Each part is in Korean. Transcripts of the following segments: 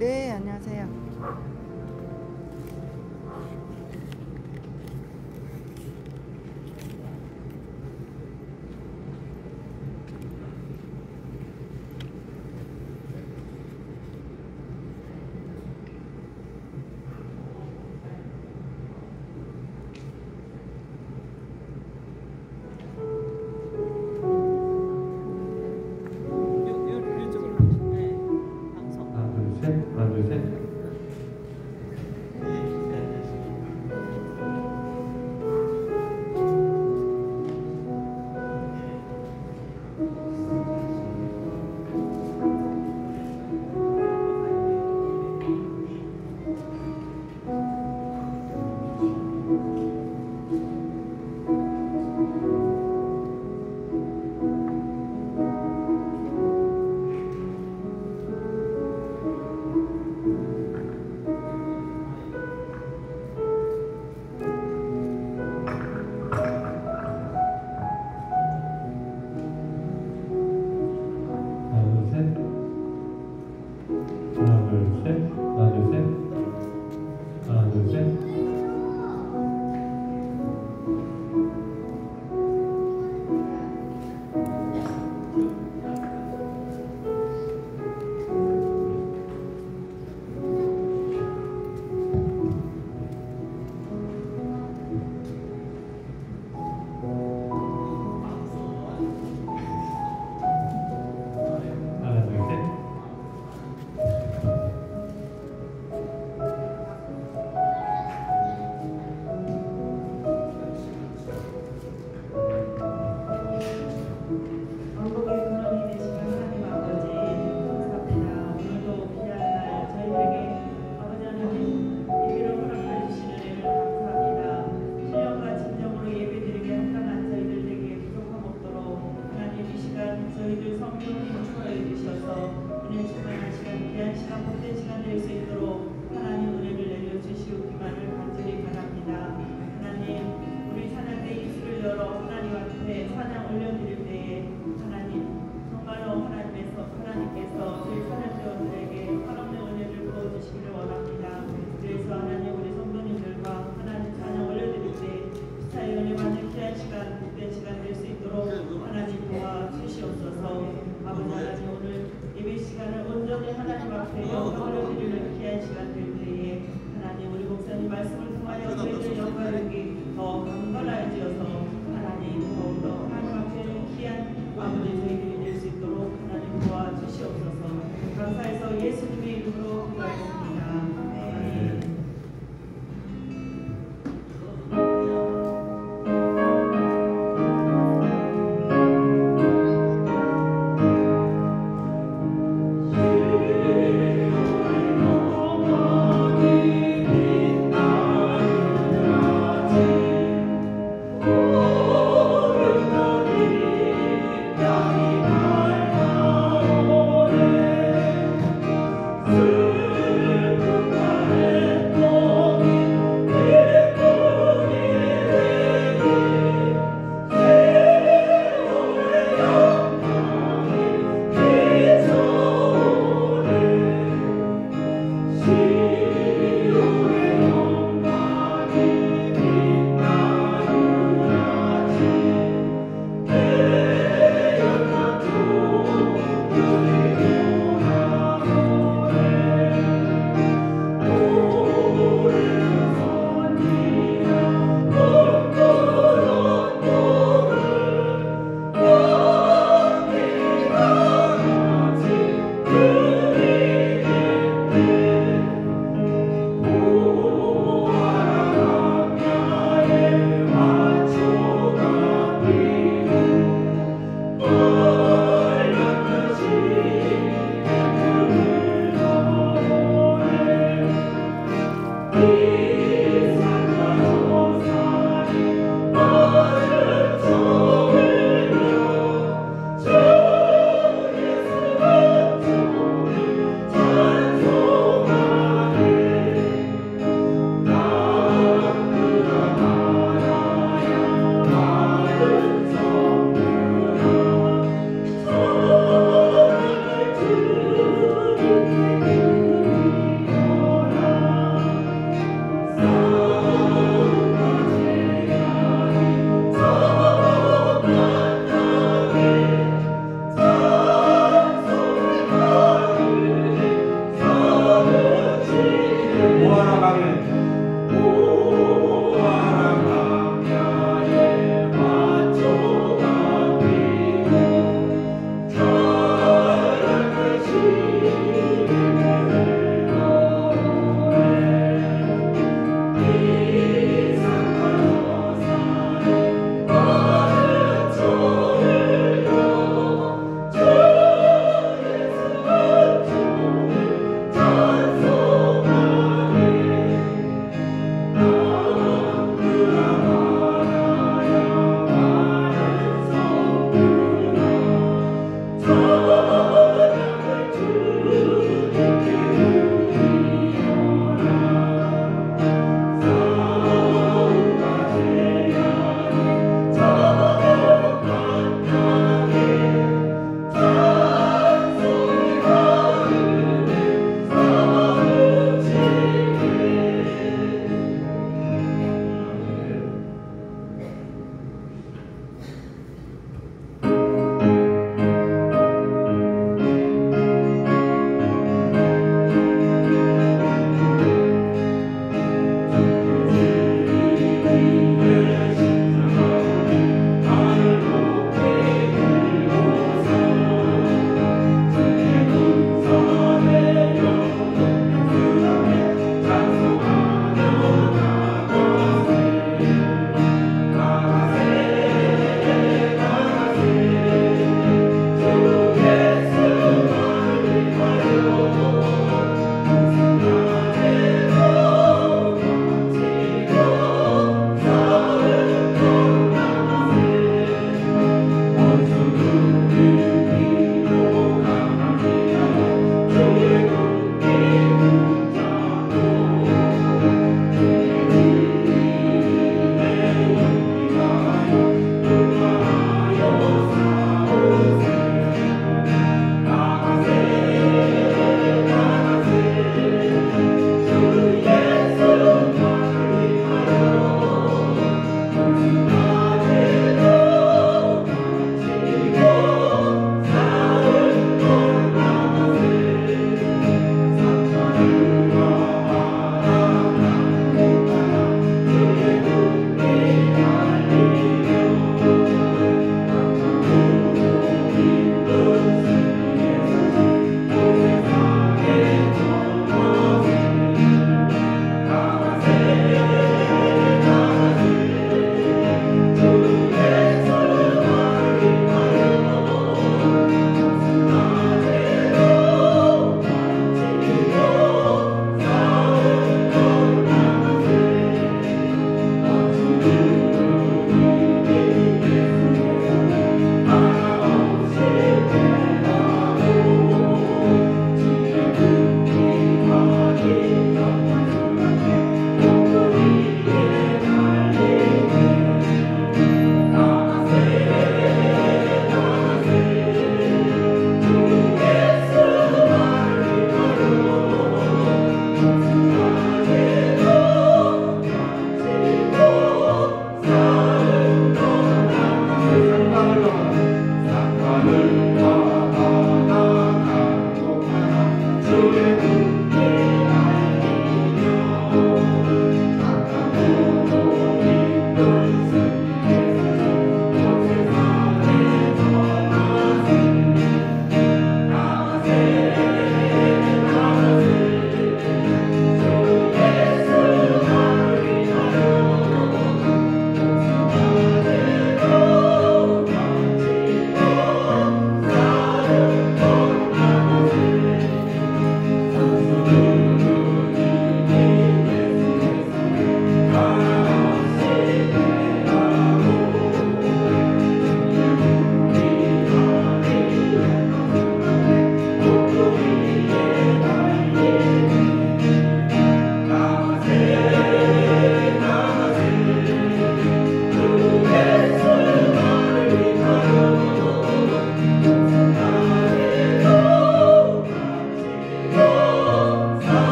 네, 안녕하세요. 이쪽으로 가보시죠. 네, 방송. 하나, 둘, 셋. 하나, 둘, 셋. 하나, 둘, 셋. 하나, 둘, 셋. 하나, 둘, 셋. 하나, 둘, 셋. 왕복의 근원이 되시는 하나님 아버지 감사합니다. 오늘도 귀한 날 저희에게 아버지 하나님 예배를 허락해 주시는 은혜를 감사합니다. 신령과 진정으로 예배드리게 합당한 저희들 되게 부족함 없도록 하나님 이 시간 저희들 성령님 축하해 주셔서 은혜 충만한 시간 귀한 시간 복된 시간 될 수 있도록 하나님 은혜를 내려주시옵기만을 간절히 바랍니다. 하나님 우리 찬양대 입술을 열어 하나님 앞에 찬양 올려드릴 때에 하나님 정말로 하나님께서 저희 찬양대원들에게 하나님의 은혜를 부어주시기를 원합니다. 그래서 하나님 우리 성도님들과 하나님 찬양 올려드릴 때 스타의 은혜 받는 귀한 시간 복된 시간 될 수 있도록 하나님 도와주시옵소서. 아버지 하나님 오늘 예배 시간을 온전히 하나님 앞에 영광 올려드리는 귀한 시간 될 때에 하나님 우리 목사님 말씀을 통하여 저희들 영광이 더 강건하여지어서 하나님 더욱더 하나님 앞에 귀한 아버지 저희들이 될 수 있도록 하나님 도와주시옵소서. 감사해서 예수님의 이름으로 기도하였습니다. 아멘. 하나,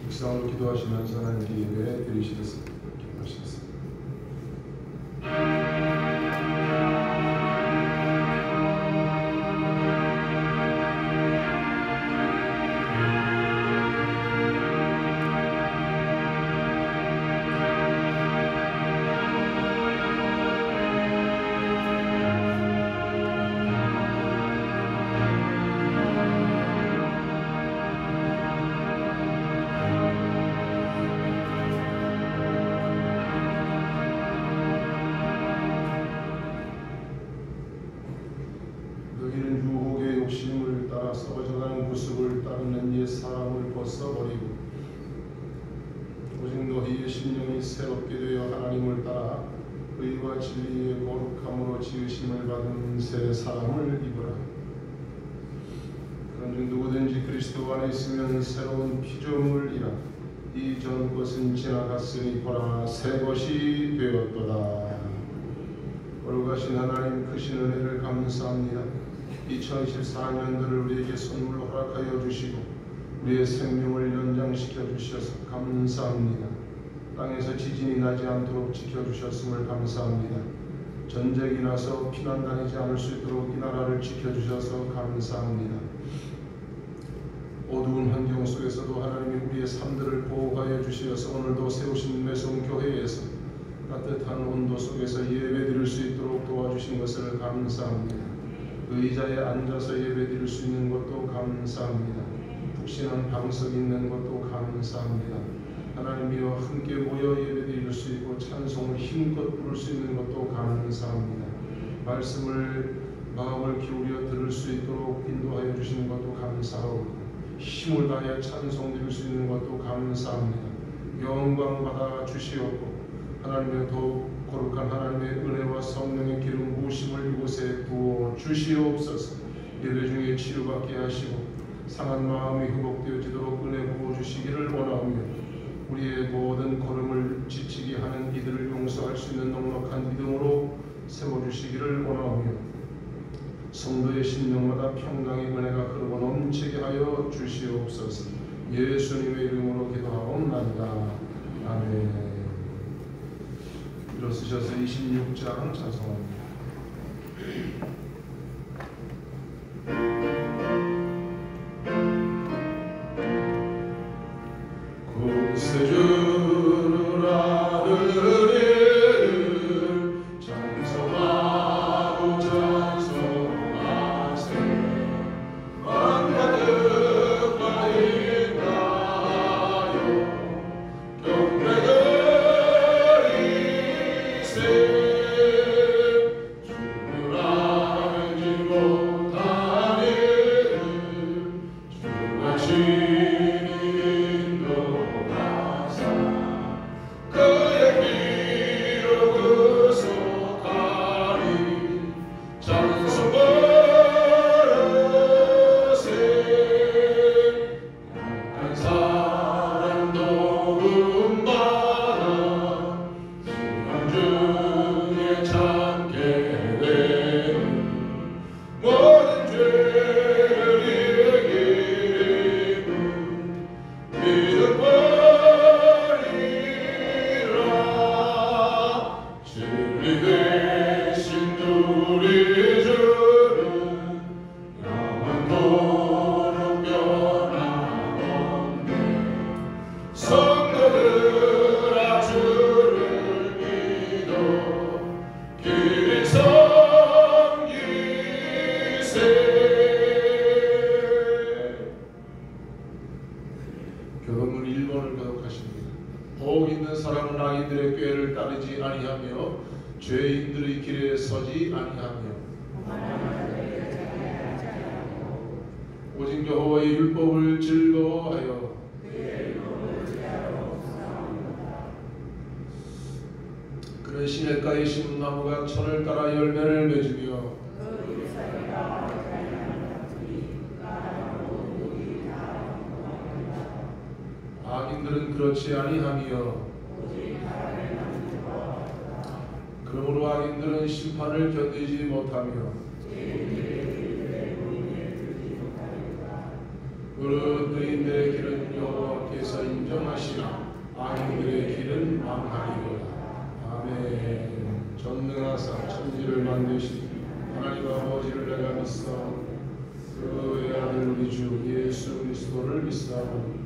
묵상으로 기도하시면서 하나님께 예배 드리시겠습니다. 기도하시겠습니다. 너희는 유혹의 욕심을 따라 썩어져가는 구습을 따르는 옛 사람을 벗어버리고 오직 너희의 심령이 새롭게 되어 하나님을 따라 의와 진리의 거룩함으로 지으심을 받은 새 사람을 입으라. 그런즉 누구든지 그리스도 안에 있으면 새로운 피조물이라. 이전 것은 지나갔으니 보라 새 것이 되었도다. 거룩하신 하나님 크신 은혜를 감사합니다. 2024년도를 우리에게 선물로 허락하여 주시고 우리의 생명을 연장시켜 주셔서 감사합니다. 땅에서 지진이 나지 않도록 지켜주셨음을 감사합니다. 전쟁이 나서 피난 다니지 않을 수 있도록 이 나라를 지켜주셔서 감사합니다. 어두운 환경 속에서도 하나님이 우리의 삶들을 보호하여 주시어서 오늘도 세우신 매송교회에서 따뜻한 온도 속에서 예배드릴 수 있도록 도와주신 것을 감사합니다. 의자에 앉아서 예배드릴 수 있는 것도 감사합니다. 푹신한 방석이 있는 것도 감사합니다. 하나님이여 함께 모여 예배드릴 수 있고 찬송을 힘껏 부를 수 있는 것도 감사합니다. 말씀을 마음을 기울여 들을 수 있도록 인도하여 주시는 것도 감사하고 힘을 다하여 찬송드릴 수 있는 것도 감사합니다. 영광 받아 주시옵고 하나님의 더욱 거룩한 하나님의 은혜와 성령의 기름 부으심을 이곳에 부어 주시옵소서. 예배 중에 치유받게 하시고 상한 마음이 회복되어지도록 은혜 부어 주시기를 원하오며 우리의 모든 걸음을 지치게 하는 이들을 용서할 수 있는 넉넉한 믿음으로 세워주시기를 원하오며 성도의 심령마다 평강의 은혜가 흐르고 넘치게 하여 주시옵소서. 예수님의 이름으로 기도하옵나이다. 아멘. 일어서셔서 26장 찬송합니다. 구세주를 아들을 찬송하고 찬송하세 만가득하인가요 경배를 주를 알지 못하는 주가 친히 인도하사 그의 피로 구속하리 찬송 버릇에 약한 사람도 음바라 시간 중에 참게 되는 모든 죄를 이기는 믿음 버리라. 진리 되신 우리 주는 영원토록 변함없네. 성도들아 주를 믿어 길을 섬기세. 교도문 1번을 교독하십니다. 복 있는 사람은 악인들의 꾀를 따르지 아니하며 죄인들의 길에 서지 아니하며 오직 여호와의 율법을 즐거워하여 그는 시냇가에 심은 나무가 천을 따라 열매를 맺으며 악인들은 그렇지 아니하며 그러므로 악인들은 심판을 견디지 못하며 무릇 의인들의 길은 여호와께서 인정하시나 악인들의 길은 망하리로다. 아멘. 전능하사 천지를 만드신 하나님 아버지를 내가 믿사오니 그의 아들 우리 주 예수 그리스도를 믿사오니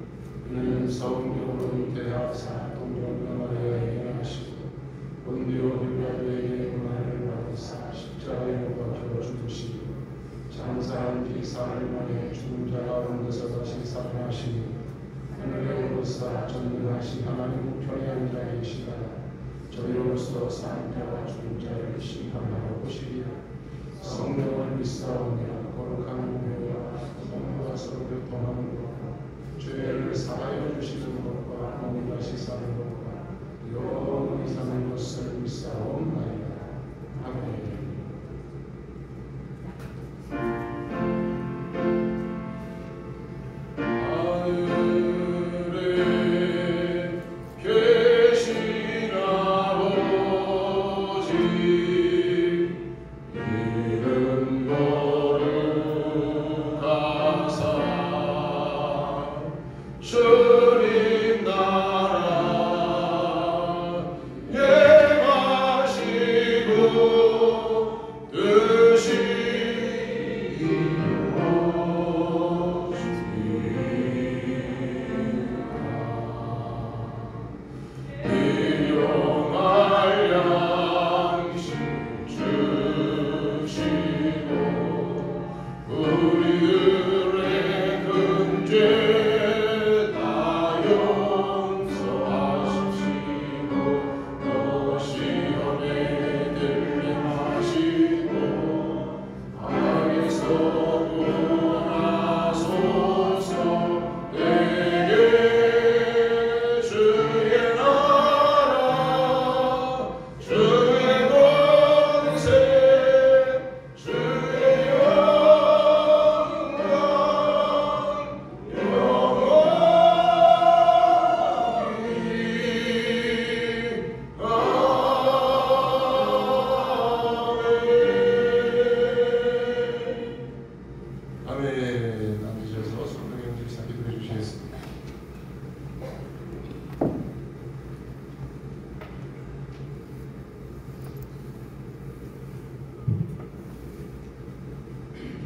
그는 성경으로 잉태하사 동정녀 마리아에게 나시고 본디오 빌라도에게 고난을 받으사 십자가에 못 박혀 죽으시고 장사한 뒤 사흘 만에 죽은 자 가운데서 다시 살아나시니 하늘에 오르사 전능하신 하나님 우편에 앉아 계시다가 저희로서 사는 자와 죽은 자를 심판하러 오시리라. 성령을 믿사오니 거룩한 공회와 성령과 서로 교통하는 것과 죄를 사하여 주시는 것과 몸 다시 사는 것과 영원히 사는 것을 믿사옵나이다. 아멘.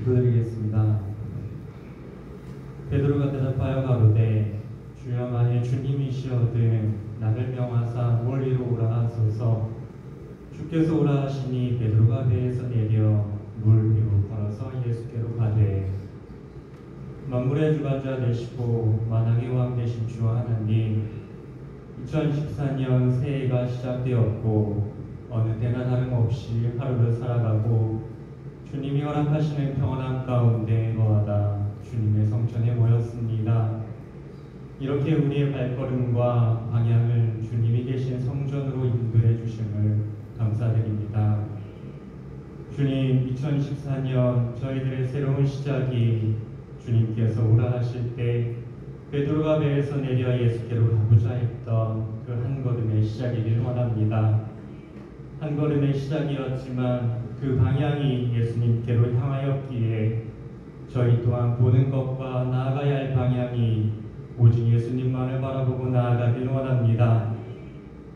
기도드리겠습니다. 베드로가 대답하여 가로되 주여 만일 주님이시거든 나를 명하사 물 위로 오라 하소서. 주께서 오라 하시니 베드로가 배에서 내려 물 위로 걸어서 예수께로 가되 만물의 주관자 되시고 만왕의 왕 되신 주 하나님, 2014년 새해가 시작되었고 어느 때나 다름없이 하루를 살아가고 주님이 허락하시는 평안함 가운데 거하다 주님의 성전에 모였습니다. 이렇게 우리의 발걸음과 방향을 주님이 계신 성전으로 인도해 주심을 감사드립니다. 주님, 2014년 저희들의 새로운 시작이 주님께서 오라 하실 때 베드로가 배에서 내려 예수께로 가고자 했던 그 한 걸음의 시작이길 원합니다. 한 걸음의 시작이었지만 그 방향이 예수님께로 향하였기에 저희 또한 보는 것과 나아가야 할 방향이 오직 예수님만을 바라보고 나아가길 원합니다.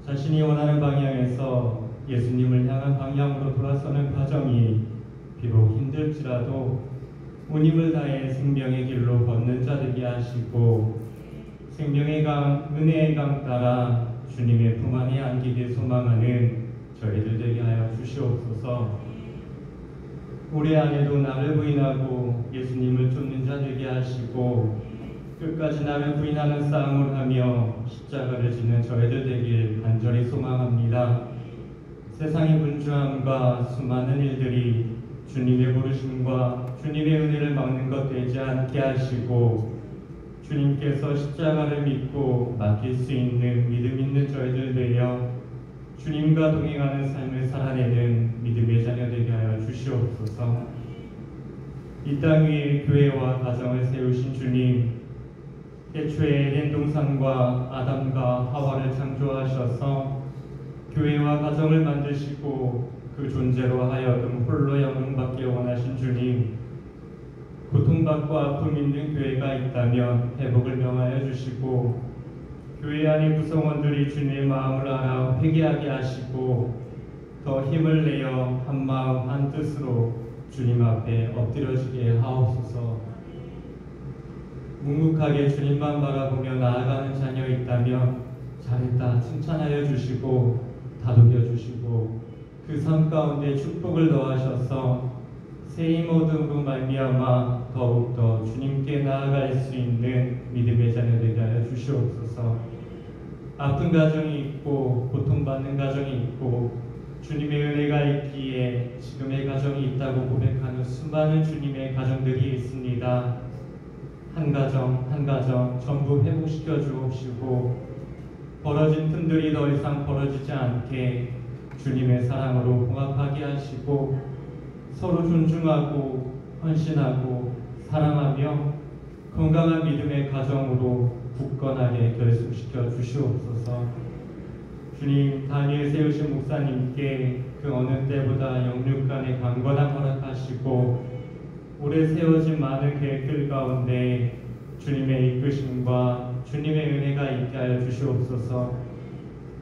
자신이 원하는 방향에서 예수님을 향한 방향으로 돌아서는 과정이 비록 힘들지라도 온 힘을 다해 생명의 길로 걷는 자 되게 하시고 생명의 강, 은혜의 강 따라 주님의 품 안에 안기길 소망하는 저희들 되게 하여 주시옵소서. 올해 안에도 나를 부인하고 예수님을 쫓는 자 되게 하시고 끝까지 나를 부인하는 싸움을 하며 십자가를 지는 저희들 되길 간절히 소망합니다. 세상의 분주함과 수많은 일들이 주님의 부르심과 주님의 은혜를 막는 것 되지 않게 하시고 주님께서 십자가를 믿고 맡길 수 있는 믿음 있는 저희들 되어 주님과 동행하는 삶을 살아내는 믿음의 자녀 되게 하여 주시옵소서. 이 땅 위에 교회와 가정을 세우신 주님, 태초에 에덴 동산과 아담과 하와를 창조하셔서 교회와 가정을 만드시고 그 존재로 하여금 홀로 영광받기 원하신 주님, 고통받고 아픔 있는 교회가 있다면 회복을 명하여 주시고 교회 안의 구성원들이 주님의 마음을 알아 회개하게 하시고 더 힘을 내어 한 마음 한 뜻으로 주님 앞에 엎드려지게 하옵소서. 묵묵하게 주님만 바라보며 나아가는 자녀 있다면 잘했다 칭찬하여 주시고 다독여 주시고 그 삶 가운데 축복을 더하셔서 새 힘 얻음으로 말미암아 더욱더 주님께 나아갈 수 있는 믿음의 자녀 되게 하여 주시옵소서. 아픈 가정이 있고 고통받는 가정이 있고 주님의 은혜가 있기에 지금의 가정이 있다고 고백하는 수많은 주님의 가정들이 있습니다. 한 가정 한 가정 전부 회복시켜 주옵시고 벌어진 틈들이 더 이상 벌어지지 않게 주님의 사랑으로 봉합하게 하시고 서로 존중하고 헌신하고 사랑하며 건강한 믿음의 가정으로 굳건하게 결속시켜 주시옵소서. 주님, 단위에 세우신 목사님께 그 어느 때보다 영육간의 강건함 허락하시고 올해 세워진 많은 계획들 가운데 주님의 이끄심과 주님의 은혜가 있게 하여 주시옵소서.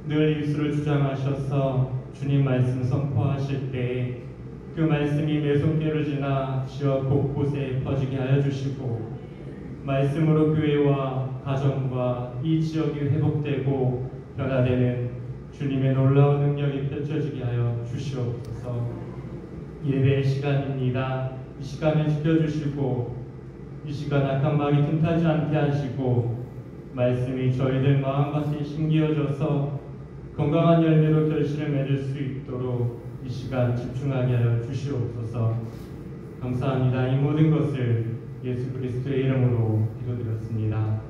늘 입술을 주장하셔서 주님 말씀 선포하실 때 그 말씀이 매송계를 지나 지역 곳곳에 퍼지게 하여 주시고 말씀으로 교회와 가정과 이 지역이 회복되고 변화되는 주님의 놀라운 능력이 펼쳐지게 하여 주시옵소서. 예배의 시간입니다. 이 시간을 지켜주시고 이 시간 악한 마귀 틈타지 않게 하시고 말씀이 저희들 마음밭에 심기어져서 건강한 열매로 결실을 맺을 수 있도록 이 시간 집중하게 하여 주시옵소서. 감사합니다. 이 모든 것을 예수 그리스도의 이름으로 기도드렸습니다.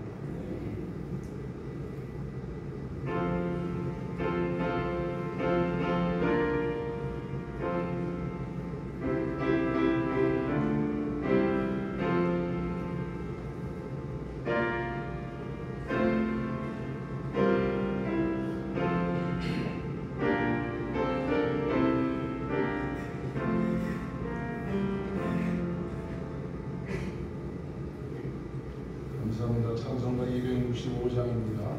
감사합니다. 찬송가 265장입니다.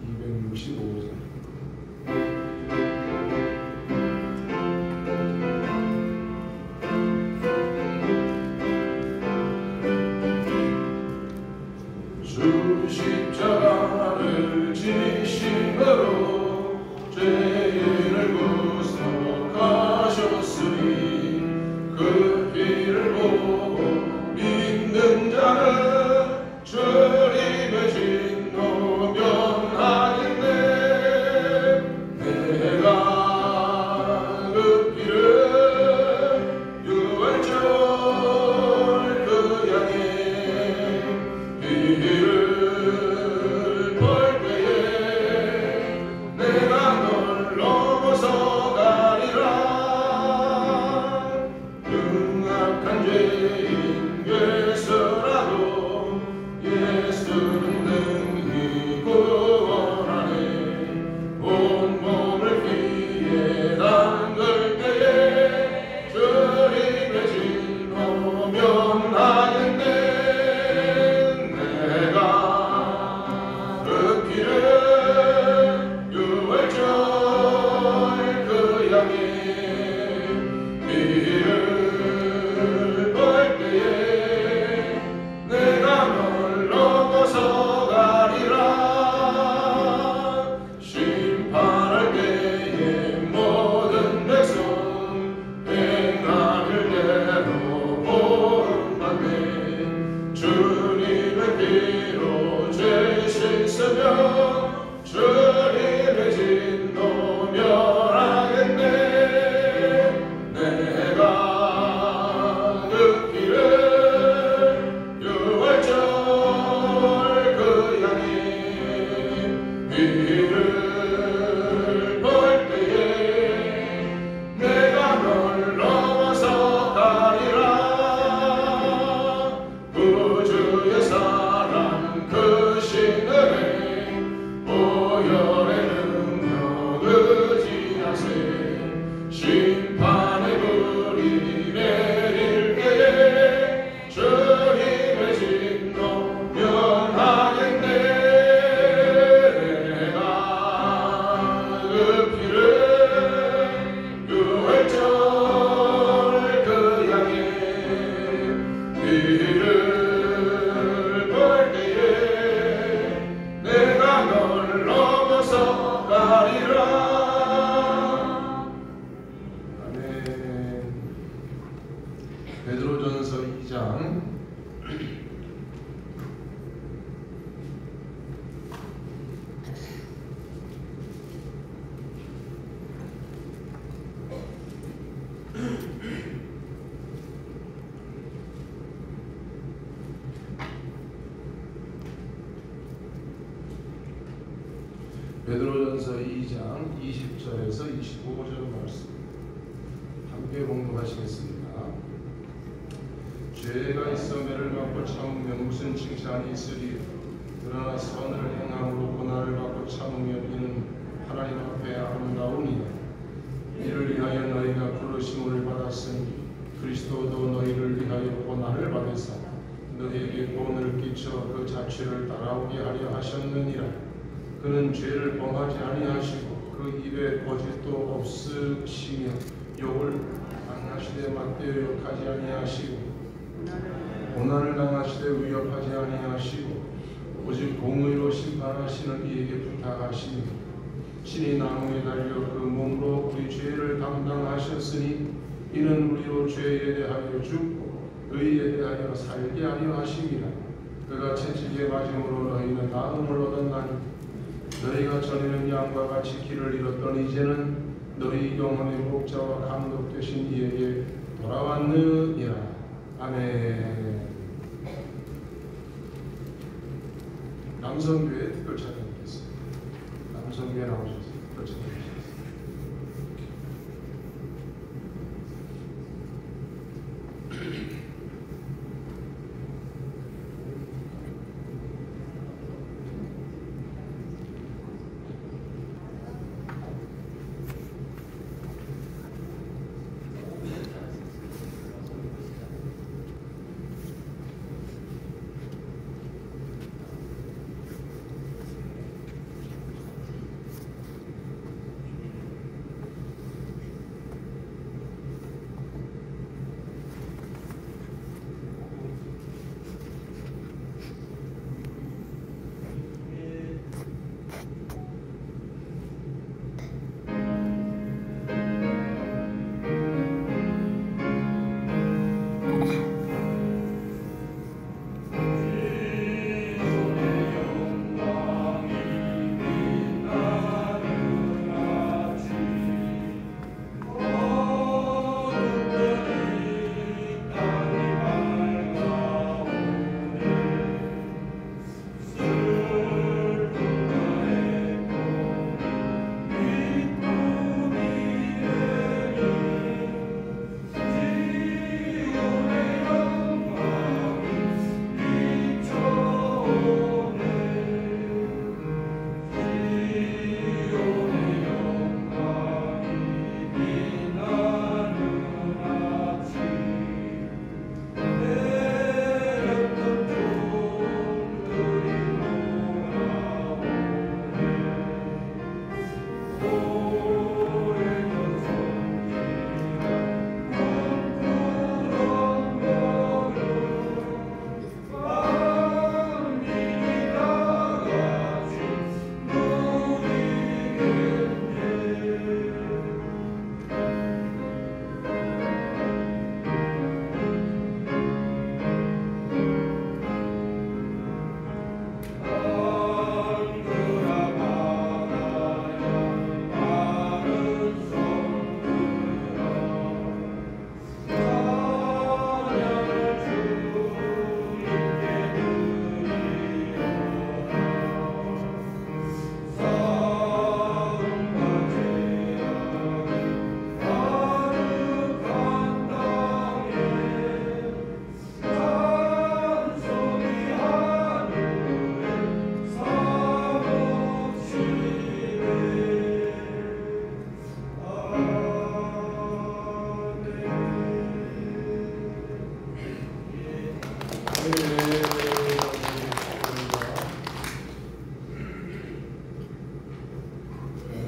265장. 주 십자가를 지심으로 죄인을 구속하셨으니 그 피를 보고 믿는 자는 주님의 진노 면하겠네. 내가 그 피를 유월절 그 양의 피를 벌 때에 내가 널 넘어서 가리라. 베드로전서 2장 20절에서 25절 말씀 함께 봉독하시겠습니다. 죄가 있어 매를 받고 참으면 무슨 칭찬이 있으리요. 그러나 선을 행함으로 고난을 받고 참으면 이는 하나님 앞에 아름다우니라. 이를 위하여 너희가 부르심을 받았으니 그리스도도 너희를 위하여 고난을 받으사 너희에게 본을 끼쳐 그 자취를 따라오게 하려 하셨느니라. 그는 죄를 범하지 아니하시고 그 입에 거짓도 없으시며 욕을 당하시되 맞대어 욕하지 아니하시고 고난을 당하시되 위협하지 아니하시고 오직 공의로 심판하시는 이에게 부탁하시니 친히 나무에 달려 그 몸으로 우리 죄를 담당하셨으니 이는 우리로 죄에 대하여 죽고 의에 대하여 살게 하려 하심이라. 그가 채찍에 맞음으로 너희는 나음을 얻었나니 너희가 전에는 양과 같이 길을 잃었던 이제는 너희 영혼의 목자와 감독 되신 이에게 돌아왔느니라. 아멘. 남성교회 특별 찬양이겠습니다. 남성교회 나오셔서 특별 찬양이겠습니다.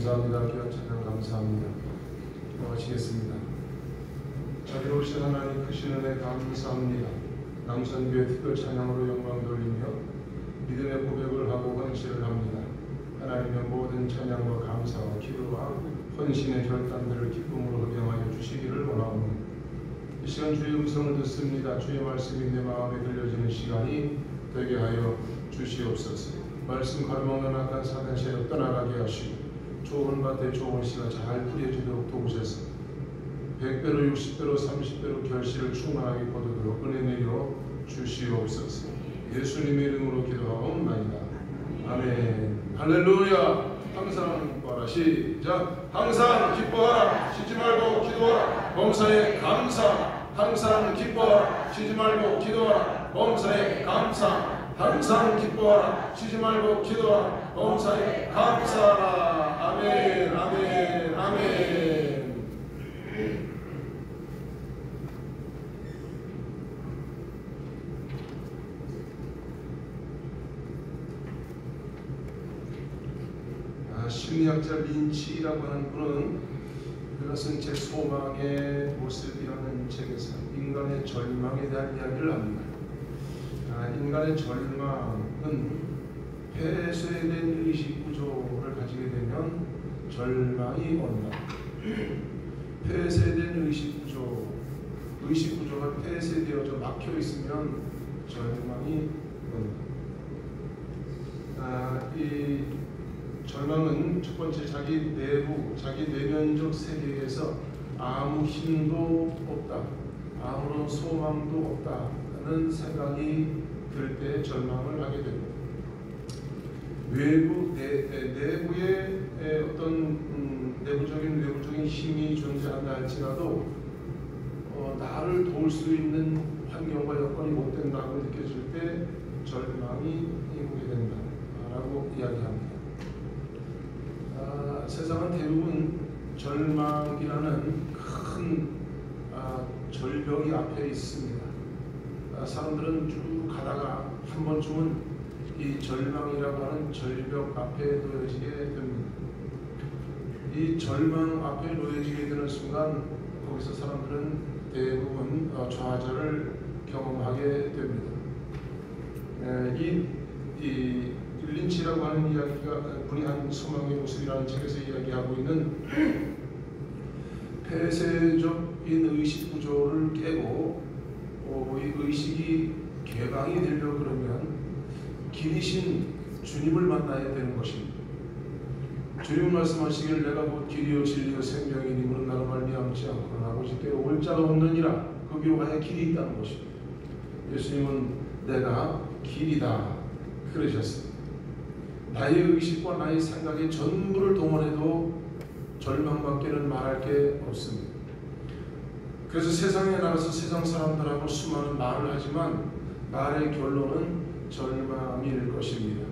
감사합니다. 귀한 찬양 감사합니다. 기도하시겠습니다. 자비로우신 하나님 크신 은혜 감사합니다. 남선교회 특별 찬양으로 영광 돌리며 믿음의 고백을 하고 헌신을 합니다. 하나님의 모든 찬양과 감사와 기도와 헌신의 결단들을 기쁨으로 흡양하여 주시기를 원하옵니다. 이 시간 주의 음성을 듣습니다. 주의 말씀이 내 마음에 들려지는 시간이 되게 하여 주시옵소서. 말씀 가르먹는 악한 사단 세력 떠나가게 하시고 좋은 밭에 좋은 씨가 잘 뿌려지도록 도우셔서 100배로 60배로 30배로 결실을 충만하게 거두도록 은혜 내려 주시옵소서. 예수님의 이름으로 기도하옵나이다. 아멘. 할렐루야. 항상 기뻐하라. 시작. 항상 기뻐하라. 쉬지 말고 기도하라. 범사에 감사. 항상 기뻐하라. 쉬지 말고 기도하라. 범사에 감사. 항상 기뻐하라. 쉬지 말고 기도하라. 범사에 감사하라. 아멘. 아멘. 아멘. 심리학자 린치라고 하는 분은 그것은 제 소망의 모습이라는 책에서 인간의 절망에 대한 이야기를 합니다. 인간의 절망은 폐쇄된 의식 구조를 가지게 되면 절망이 온다. 폐쇄된 의식 구조가 폐쇄되어져 막혀 있으면 절망이 온다. 이 절망은 첫 번째 자기 내부, 자기 내면적 세계에서 아무 힘도 없다, 아무런 소망도 없다는 생각이 들 때 절망을 하게 됩니다. 내부에 어떤 내부적인 외부적인 힘이 존재한다 할지라도 나를 도울 수 있는 환경과 여건이 못 된다고 느껴질 때 절망이 오게 된다라고 이야기합니다. 세상은 대부분 절망이라는 큰 절벽이 앞에 있습니다. 사람들은 쭉 가다가 한 번쯤은 이 절망이라고 하는 절벽 앞에 놓여지게 됩니다. 이 절망 앞에 놓여지게 되는 순간 거기서 사람들은 대부분 좌절을 경험하게 됩니다. 이 린치라고 하는 이야기가 분이 한 소망의 모습이라는 책에서 이야기하고 있는 폐쇄적인 의식 구조를 깨고 이 의식이 개방이 되려고 그러면 길이신 주님을 만나야 되는 것입니다. 주님 말씀하시기를 내가 곧 길이요 진리요 생명이니 이는 나로 말미암지 않고는 아버지께로 올 자가 없느니라. 거기로 가야 길이 있다는 것입니다. 예수님은 내가 길이다 그러셨습니다. 나의 의식과 나의 생각의 전부를 동원해도 절망밖에는 말할 게 없습니다. 그래서 세상에 나가서 세상 사람들하고 수많은 말을 하지만 말의 결론은 절망일 것입니다.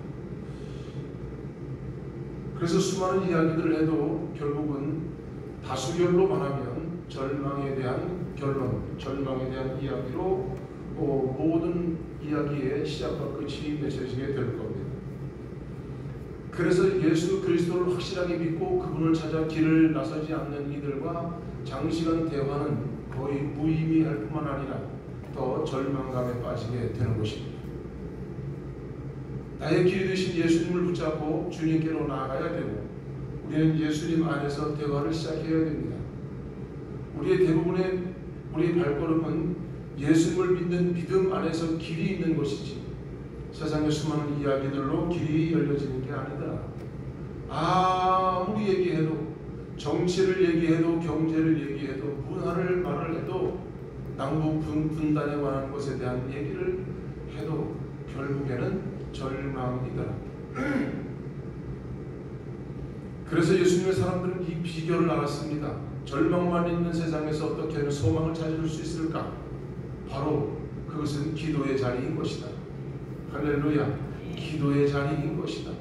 그래서 수많은 이야기들을 해도 결국은 다수결로 말하면 절망에 대한 결론, 절망에 대한 이야기로 모든 이야기의 시작과 끝이 맺혀지게 될 겁니다. 그래서 예수 그리스도를 확실하게 믿고 그분을 찾아 길을 나서지 않는 이들과 장시간 대화는 거의 무의미할 뿐만 아니라 더 절망감에 빠지게 되는 것입니다. 나의 길이 되신 예수님을 붙잡고 주님께로 나아가야 되고 우리는 예수님 안에서 대화를 시작해야 됩니다. 우리의 발걸음은 예수님을 믿는 믿음 안에서 길이 있는 것이지 세상의 수많은 이야기들로 길이 열려지는 게 아니다. 아무리 얘기해도 정치를 얘기해도 경제를 얘기해도 문화를 말을 해도 남북 분단에 관한 것에 대한 얘기를 해도 결국에는 절망이더라. 그래서 예수님의 사람들은 이 비결을 알았습니다. 절망만 있는 세상에서 어떻게 하면 소망을 찾을 수 있을까? 바로 그것은 기도의 자리인 것이다. 할렐루야. 기도의 자리인 것이다.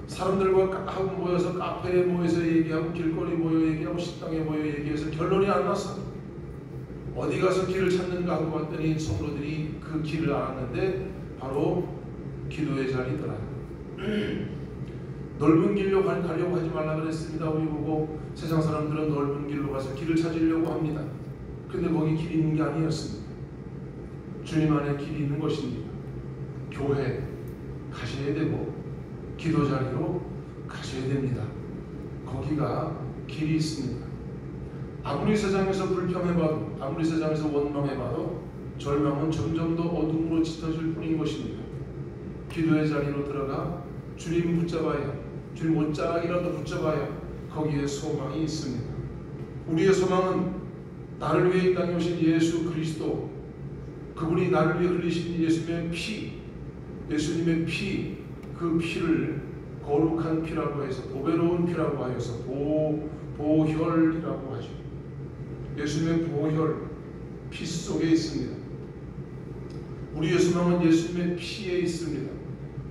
사람들과 하고 모여서 카페에 모여서 얘기하고 길거리 모여 얘기하고 식당에 모여 얘기해서 결론이 안 났어. 어디 가서 길을 찾는가 하고 봤더니 성도들이 그 길을 알았는데 바로 기도의 자리더라. 넓은 길로 가려고 하지 말라 그랬습니다. 우리 보고 세상 사람들은 넓은 길로 가서 길을 찾으려고 합니다. 근데 거기 길이 있는 게 아니었습니다. 주님 안에 길이 있는 것입니다. 교회 가셔야 되고 기도 자리로 가셔야 됩니다. 거기가 길이 있습니다. 아무리 세상에서 불평해봐도 아무리 세상에서 원망해봐도 절망은 점점 더 어둠으로 짙어질 뿐인 것입니다. 기도의 자리로 들어가 주님 붙잡아야 주님 옷자락이라도 붙잡아야 거기에 소망이 있습니다. 우리의 소망은 나를 위해 이 땅에 오신 예수 그리스도 그분이 나를 위해 흘리신 예수님의 피 그 피를 거룩한 피라고 해서 보배로운 피라고 하여서 보혈이라고 하죠. 예수님의 보혈 피 속에 있습니다. 우리의 소망은 예수님의 피에 있습니다.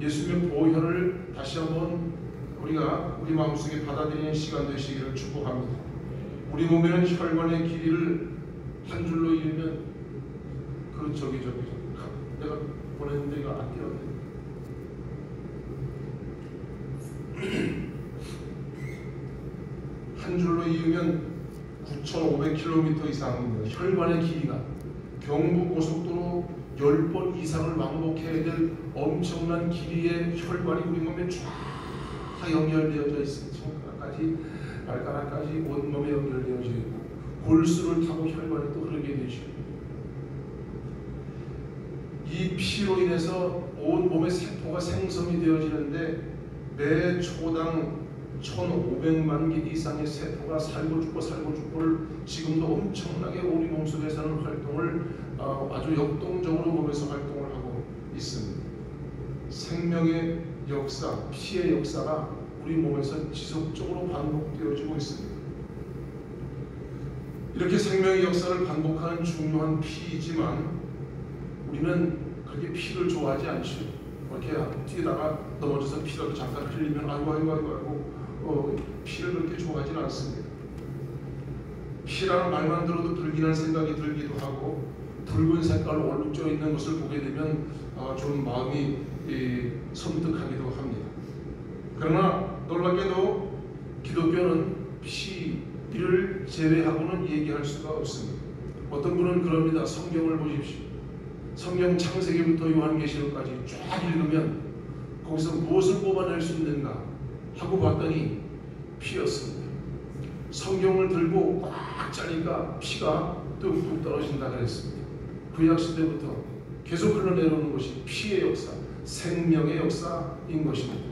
예수님의 보혈을 다시 한번 우리가 우리 마음속에 받아들이는 시간 되시기를 축복합니다. 우리 몸에는 혈관의 길이를 한 줄로 이으면 저기 내가 보냈는데 이거 안 띄었네. 한 줄로 이으면 9,500km 이상입니다. 혈관의 길이가 경부고속도로 10번 이상을 왕복해야 될 엄청난 길이의 혈관이 우리 몸에 쫙 연결되어져 있습니다. 발가락까지 온몸에 연결되어져 있고 골수를 타고 혈관이 또 흐르게 되죠. 이 피로 인해서 온 몸의 세포가 생성이 되어지는데 매 초당 1,500만 개 이상의 세포가 살고 죽고를 지금도 엄청나게 우리 몸속에서는 활동을 아주 역동적으로 몸에서 활동을 하고 있습니다. 생명의 역사, 피의 역사가 우리 몸에서 지속적으로 반복되어지고 있습니다. 이렇게 생명의 역사를 반복하는 중요한 피이지만 우리는 그렇게 피를 좋아하지 않죠. 이렇게 뛰다가 넘어져서 피가 잠깐 흘리면 아이고 피를 그렇게 좋아하지는 않습니다. 피라는 말만 들어도 불길한 생각이 들기도 하고 붉은 색깔로 얼룩져 있는 것을 보게 되면 좀 마음이 섬뜩하기도 합니다. 그러나 놀랍게도 기독교는 피를 제외하고는 얘기할 수가 없습니다. 어떤 분은 그럽니다. 성경을 보십시오. 성경 창세기부터 요한계시록까지 쫙 읽으면 거기서 무엇을 뽑아낼 수 있는가 하고 봤더니 피였습니다. 성경을 들고 꽉 짜니까 피가 뚝뚝 떨어진다 그랬습니다. 구약시대부터 계속 흘러내려오는 것이 피의 역사, 생명의 역사인 것입니다.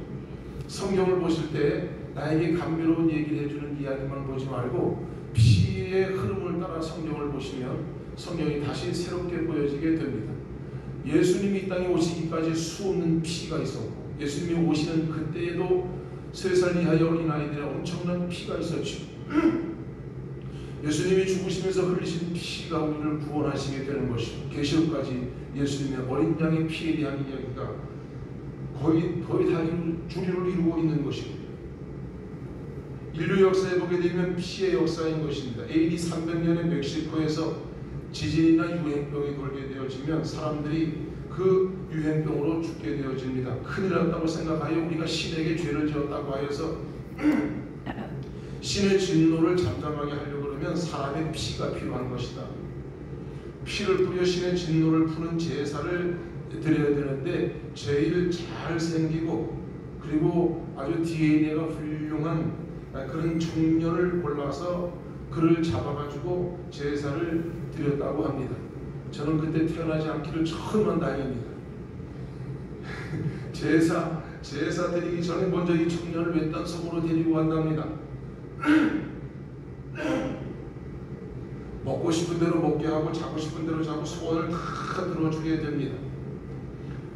성경을 보실 때 나에게 감미로운 얘기를 해주는 이야기만 보지 말고 피의 흐름을 따라 성경을 보시면 성경이 다시 새롭게 보여지게 됩니다. 예수님이 이 땅에 오시기까지 수없는 피가 있었고 예수님이 오시는 그때에도 3살 이하의 어린아이들의 엄청난 피가 있었죠. 예수님이 죽으시면서 흘리신 피가 우리를 구원하시게 되는 것이고 계시록까지 예수님의 어린 양의 피에 대한 이야기가 거의 다 주류를 이루고 있는 것입니다. 인류 역사에 보게 되면 피의 역사인 것입니다. AD 300년에 멕시코에서 지진이나 유행병이 돌게 되어지면 사람들이 그 유행병으로 죽게 되어집니다. 큰일 났다고 생각하여 우리가 신에게 죄를 지었다고 하여서 신의 진노를 잠잠하게 하려고 그러면 사람의 피가 필요한 것이다. 피를 뿌려 신의 진노를 푸는 제사를 드려야 되는데 제일 잘생기고 그리고 아주 DNA가 훌륭한 그런 청년을 골라서 그를 잡아가지고 제사를 드렸다고 합니다. 저는 그때 태어나지 않기를 천만 다행입니다. 제사 드리기 전에 먼저 이 청년을 외딴 섬으로 데리고 간답니다. 먹고 싶은 대로 먹게 하고 자고 싶은 대로 자고 소원을 다 들어주게 됩니다.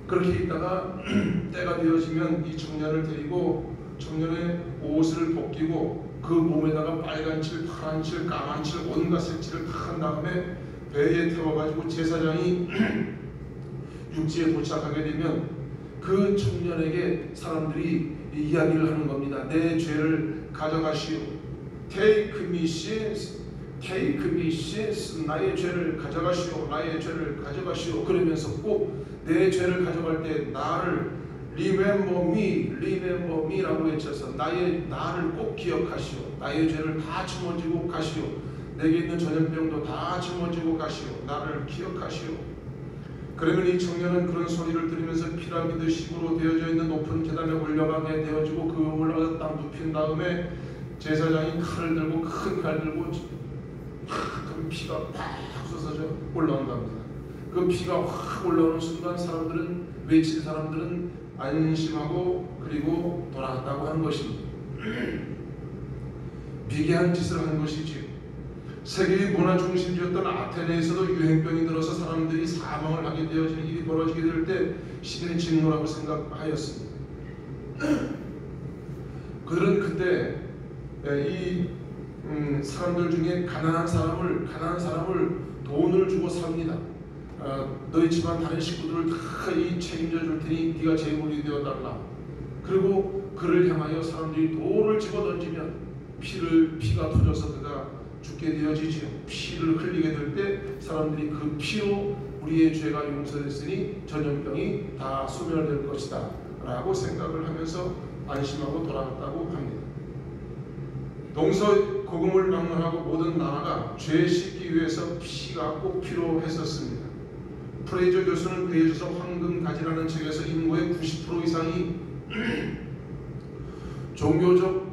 그렇게 있다가 때가 되어지면 이 청년을 데리고 청년의 옷을 벗기고 그 몸에다가 빨간 칠, 파란 칠, 까만 칠, 온갖 색칠을 다 한 다음에 배에 태워가지고 제사장이 육지에 도착하게 되면 그 청년에게 사람들이 이야기를 하는 겁니다. 내 죄를 가져가시오. Take me sins, take me sins. 나의 죄를 가져가시오. 나의 죄를 가져가시오. 그러면서 꼭 내 죄를 가져갈 때 나를 Remember me 라고 외쳐서 나를 꼭 기억하시오. 나의 죄를 다 짊어지고 가시오. 내게 있는 전염병도 다 짊어지고 가시오. 나를 기억하시오. 그러면 이 청년은 그런 소리를 들으면서 피라미드식으로 되어져 있는 높은 계단에 올라가게 되어지고 그 올라가서 딱 눕힌 다음에 제사장이 칼을 들고 큰 칼 들고 그 피가 팍 쏟아져 올라온답니다. 그 피가 확 올라오는 순간 외친 사람들은 안심하고 그리고 돌아갔다고 하는 것입니다. 비계한 짓을 한 것이지요. 세계의 문화 중심지였던 아테네에서도 유행병이 들어서 사람들이 사망을 하게 되어지는 일이 벌어지게 될 때 신의 진노라고 생각하였습니다. 그들은 그때 이 사람들 중에 가난한 사람을 돈을 주고 삽니다. 너희 집안 다른 식구들을 다 이 책임져 줄 테니 네가 제물이 되어 달라. 그리고 그를 향하여 사람들이 돌을 집어 던지면 피가 터져서 그가 죽게 되어지지요. 피를 흘리게 될 때 사람들이 그 피로 우리의 죄가 용서됐으니 전염병이 다 소멸될 것이다 라고 생각을 하면서 안심하고 돌아갔다고 합니다. 동서고금을 막론하고 모든 나라가 죄 씻기 위해서 피가 꼭 필요했었습니다. 프레이저 교수는 그에 있어서 황금가지라는 책에서 인구의 90% 이상이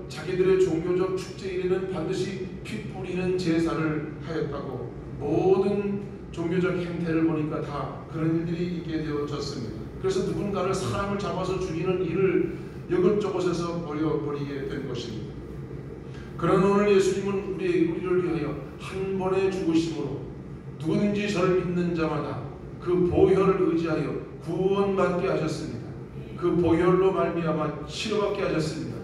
자기들의 종교적 축제일에는 반드시 피 뿌리는 제사를 하였다고, 모든 종교적 행태를 보니까 다 그런 일들이 있게 되어졌습니다. 그래서 누군가를 사람을 잡아서 죽이는 일을 이것저것에서 버리게 된 것입니다. 그러나 오늘 예수님은 우리를 위하여 한 번의 죽으심으로 누구든지 저를 믿는 자마다 그 보혈을 의지하여 구원받게 하셨습니다. 그 보혈로 말미암아 치료받게 하셨습니다.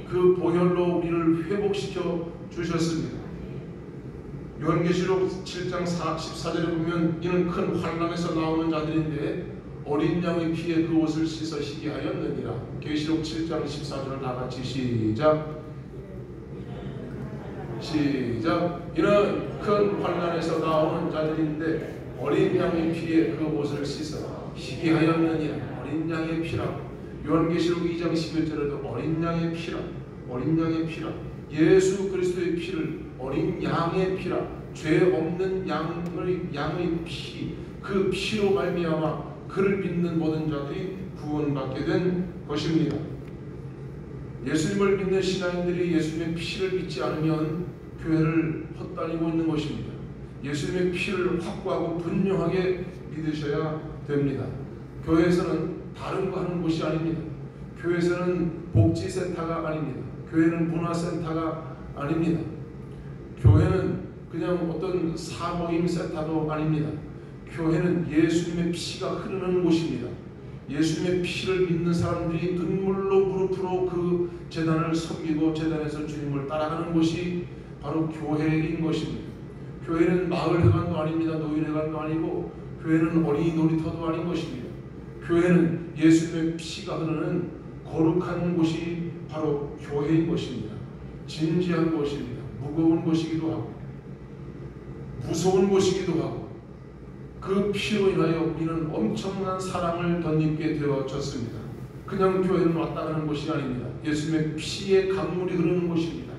그 보혈로 우리를 회복시켜 주셨습니다. 요한계시록 7장 14절에 보면 이는 큰 환난에서 나오는 자들인데 어린 양의 피에 그 옷을 씻어 희게 하였느니라. 계시록 7장 14절을 다 같이 시작. 이는 큰 환난에서 나오는 자들인데 어린 양의 피에 그 옷을 씻어 희게 하였느니라. 어린 양의 피라. 요한계시록 2장 11절에도 어린 양의 피라. 예수 그리스도의 피를 어린 양의 피라. 죄 없는 양의 피, 그 피로 말미암아 그를 믿는 모든 자들이 구원받게 된 것입니다. 예수님을 믿는 신앙인들이 예수님의 피를 믿지 않으면 교회를 헛다니고 있는 것입니다. 예수님의 피를 확고하고 분명하게 믿으셔야 됩니다. 교회에서는 다른 거 하는 곳이 아닙니다. 교회에서는 복지센터가 아닙니다. 교회는 문화센터가 아닙니다. 교회는 그냥 어떤 사모임 센터도 아닙니다. 교회는 예수님의 피가 흐르는 곳입니다. 예수님의 피를 믿는 사람들이 눈물로 무릎으로 그 제단을 섬기고 제단에서 주님을 따라가는 곳이 바로 교회인 것입니다. 교회는 마을회관도 아닙니다. 노인회관도 아니고 교회는 어린이 놀이터도 아닌 것입니다. 교회는 예수님의 피가 흐르는 거룩한 곳이 바로 교회인 것입니다. 진지한 곳입니다. 무거운 곳이기도 하고 무서운 곳이기도 하고 그 피로 인하여 우리는 엄청난 사랑을 덧입게 되어졌습니다. 그냥 교회는 왔다 가는 곳이 아닙니다. 예수님의 피의 강물이 흐르는 곳입니다.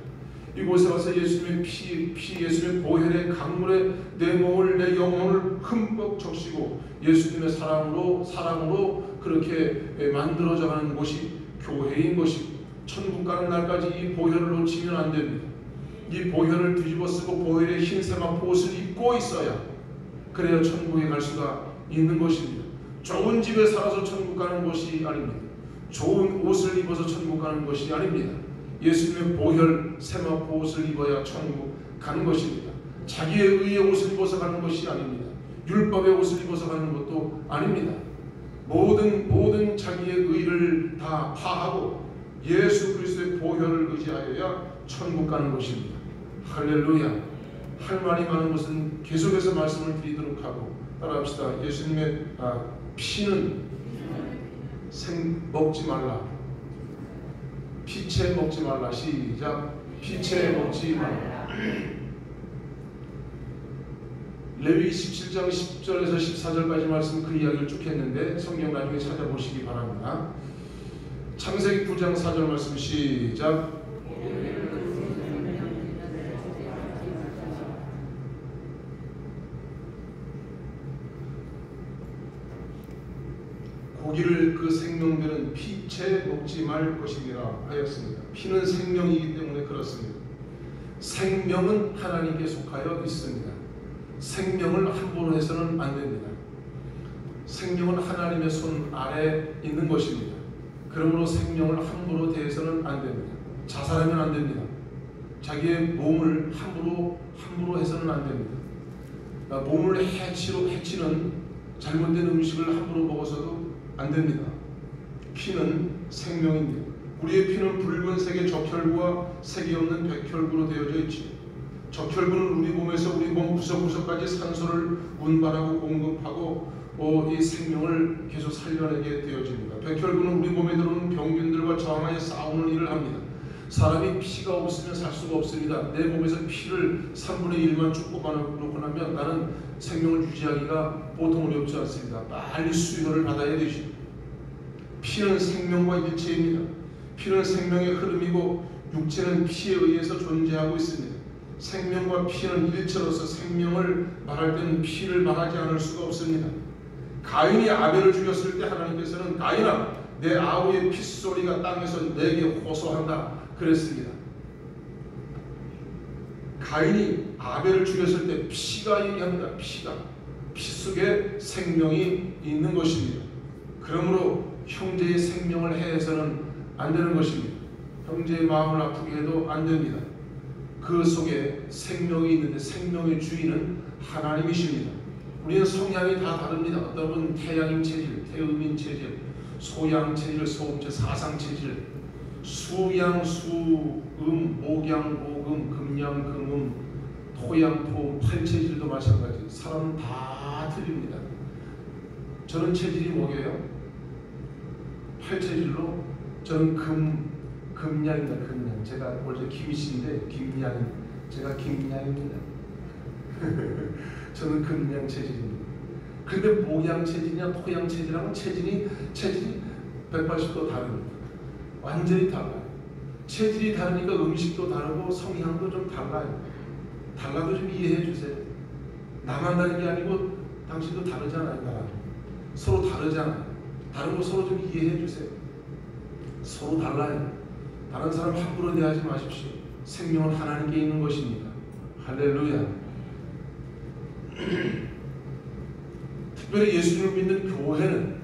이곳에 와서 예수님의 예수님의 보혈의 강물에 내 몸을 내 영혼을 흠뻑 적시고 예수님의 사랑으로 그렇게 만들어져 가는 곳이 교회인 것입니다. 천국 가는 날까지 이 보혈을 놓치면 안 됩니다. 이 보혈을 뒤집어 쓰고 보혈의 흰 세마포 옷을 입고 있어야 그래야 천국에 갈 수가 있는 것입니다. 좋은 집에 살아서 천국 가는 것이 아닙니다. 좋은 옷을 입어서 천국 가는 것이 아닙니다. 예수님의 보혈 세마포 옷을 입어야 천국 가는 것입니다. 자기의 의의 옷을 입어서 가는 것이 아닙니다. 율법의 옷을 입어서 가는 것도 아닙니다. 모든 자기의 의를 다 파하고 예수 그리스도의 보혈을 의지하여야 천국 가는 것입니다. 할렐루야. 할 말이 많은 것은 계속해서 말씀을 드리도록 하고 따라합시다. 예수님의 피는 먹지 말라. 피채 먹지 말라. 시작. 피채 먹지 말라. 레위 17장 10절에서 14절까지 말씀 그 이야기를 쭉 했는데 성경 나중에 찾아보시기 바랍니다. 창세기 9장 4절 말씀 시작. 고기를 그 생명들은 피채 먹지 말 것이니라 하였습니다. 피는 생명이기 때문에 그렇습니다. 생명은 하나님께 속하여 있습니다. 생명을 함부로 해서는 안 됩니다. 생명은 하나님의 손 아래 있는 것입니다. 그러므로 생명을 함부로 대해서는 안 됩니다. 자살하면 안 됩니다. 자기의 몸을 함부로 해서는 안 됩니다. 몸을 해치는 잘못된 음식을 함부로 먹어서도 안 됩니다. 피는 생명입니다. 우리의 피는 붉은색의 적혈구와 색이 없는 백혈구로 되어져 있지. 적혈구는 우리 몸에서 우리 몸 구석구석까지 산소를 운반하고 공급하고 이 생명을 계속 살려내게 되어집니다. 백혈구는 우리 몸에 들어오는 병균들과 저항하여 싸우는 일을 합니다. 사람이 피가 없으면 살 수가 없습니다. 내 몸에서 피를 3분의 1만 쭉 뽑아놓고 나면 나는 생명을 유지하기가 보통 어렵지 않습니다. 빨리 수혈을 받아야 되지. 피는 생명과 일체입니다. 피는 생명의 흐름이고 육체는 피에 의해서 존재하고 있습니다. 생명과 피는 일체로서 생명을 말할 때는 피를 말하지 않을 수가 없습니다. 가인이 아벨을 죽였을 때 하나님께서는 가인아 내 아우의 핏소리가 땅에서 내게 호소한다 그랬습니다. 가인이 아벨을 죽였을 때 피가 얘기합니다. 피 속에 생명이 있는 것입니다. 그러므로 형제의 생명을 해서는 안 되는 것입니다. 형제의 마음을 아프게 해도 안 됩니다. 그 속에 생명이 있는데 생명의 주인은 하나님이십니다. 우리는 성향이 다 다릅니다. 어떤 분은 태양인 체질, 태음인 체질, 소양 체질, 소음체, 사상 체질, 수양, 수음, 목양, 목음, 금양, 금음, 토양, 토음, 팔체질도 마찬가지. 사람은 다 틀립니다. 저는 체질이 뭐예요? 팔체질로 저는 금양입니다. 금양. 제가 원래 김씨인데 김양. 제가 김양입니다. 저는 금양 체질입니다. 근데 목양 체질이냐 토양 체질하고 체질이 180도 다릅니다. 완전히 달라요. 체질이 다르니까 음식도 다르고 성향도 좀 달라요. 달라도 좀 이해해 주세요. 나만 다른 게 아니고 당신도 다르잖아요. 나랑 서로 다르잖아요. 다른 거 서로 좀 이해해 주세요. 서로 달라요. 다른 사람 함부로 대하지 마십시오. 생명은 하나님께 있는 것입니다. 할렐루야. 특별히 예수님을 믿는 교회는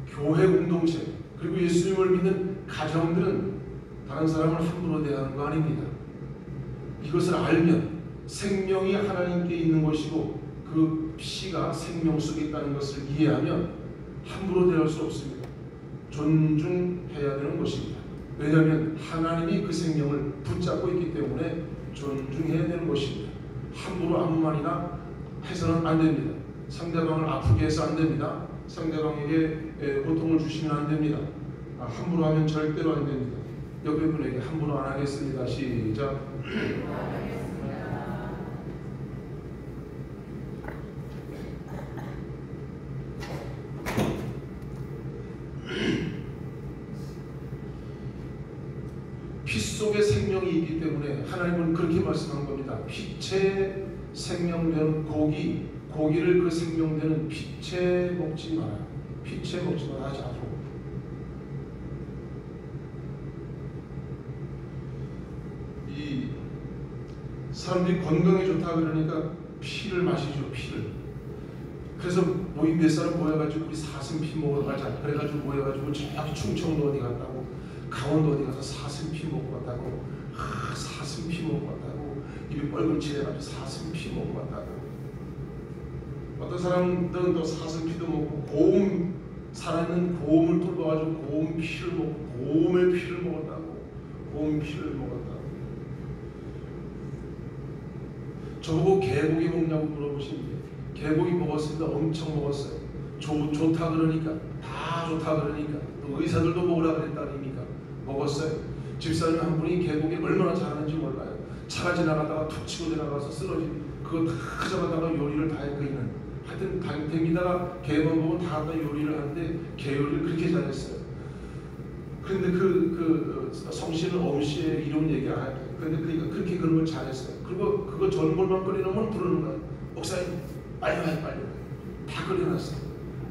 교회 공동체 그리고 예수님을 믿는 가정들은 다른 사람을 함부로 대하는 거 아닙니다. 이것을 알면 생명이 하나님께 있는 것이고 그 피가 생명 속에 있다는 것을 이해하면 함부로 대할 수 없습니다. 존중해야 되는 것입니다. 왜냐하면 하나님이 그 생명을 붙잡고 있기 때문에 존중해야 되는 것입니다. 함부로 아무 말이나 해서는 안 됩니다. 상대방을 아프게 해서 안 됩니다. 상대방에게 고통을 주시면 안 됩니다. 함부로 하면 절대로 안 됩니다. 옆에 분에게 함부로 안 하겠습니다. 시작. 피 속에 생명이 있기 때문에 하나님은 그렇게 말씀한 겁니다. 빛의 생명된 고기를 그 생명되는 빛에 먹지 마라. 빛에 먹지 마라 하지 않고 이 사람들이 건강에 좋다 그러니까 피를 마시죠. 피를. 그래서 모임 몇 사람 모여가지고 우리 사슴피 먹으러 가자. 그래가지고 모여가지고 저기 충청도 어디 갔다고 강원도 어디 가서 사슴피 먹고 왔다고 사슴피 먹고 왔다고 입이 뻘금치해가지고 사슴피 먹고 왔다고 어떤 사람들은 또 사슴피도 먹고 고음 살아있는 고음을 뚫어가지고 고음 피를 먹고 고음의 피를 먹었다고 고음 피를 먹었다고 저보고 개고기 먹냐고 물어보시는데 개고기 먹었습니다. 엄청 먹었어요. 좋다 그러니까 다 좋다 그러니까 또 의사들도 먹으라 그랬다 아닙니까? 먹었어요. 집사님 한 분이 개고기 얼마나 잘하는지 몰라요. 차가 지나가다가 툭 치고 지나가서 쓰러진 그거 다 잡아다가 요리를 다 했거든요. 하여튼 댕기다가 개만 보면 다 요리를 하는데 개 요리를 그렇게 잘했어요. 그런데 그 성씨는 엄씨의 이름 얘기하요. 그런데 그러니까 그렇게 그런 걸 잘했어요. 그리고 그거 전골만 끓여놓으면 부르는 거예요. 목사님 빨리 와요 빨리 와요. 다 끓여놨어요.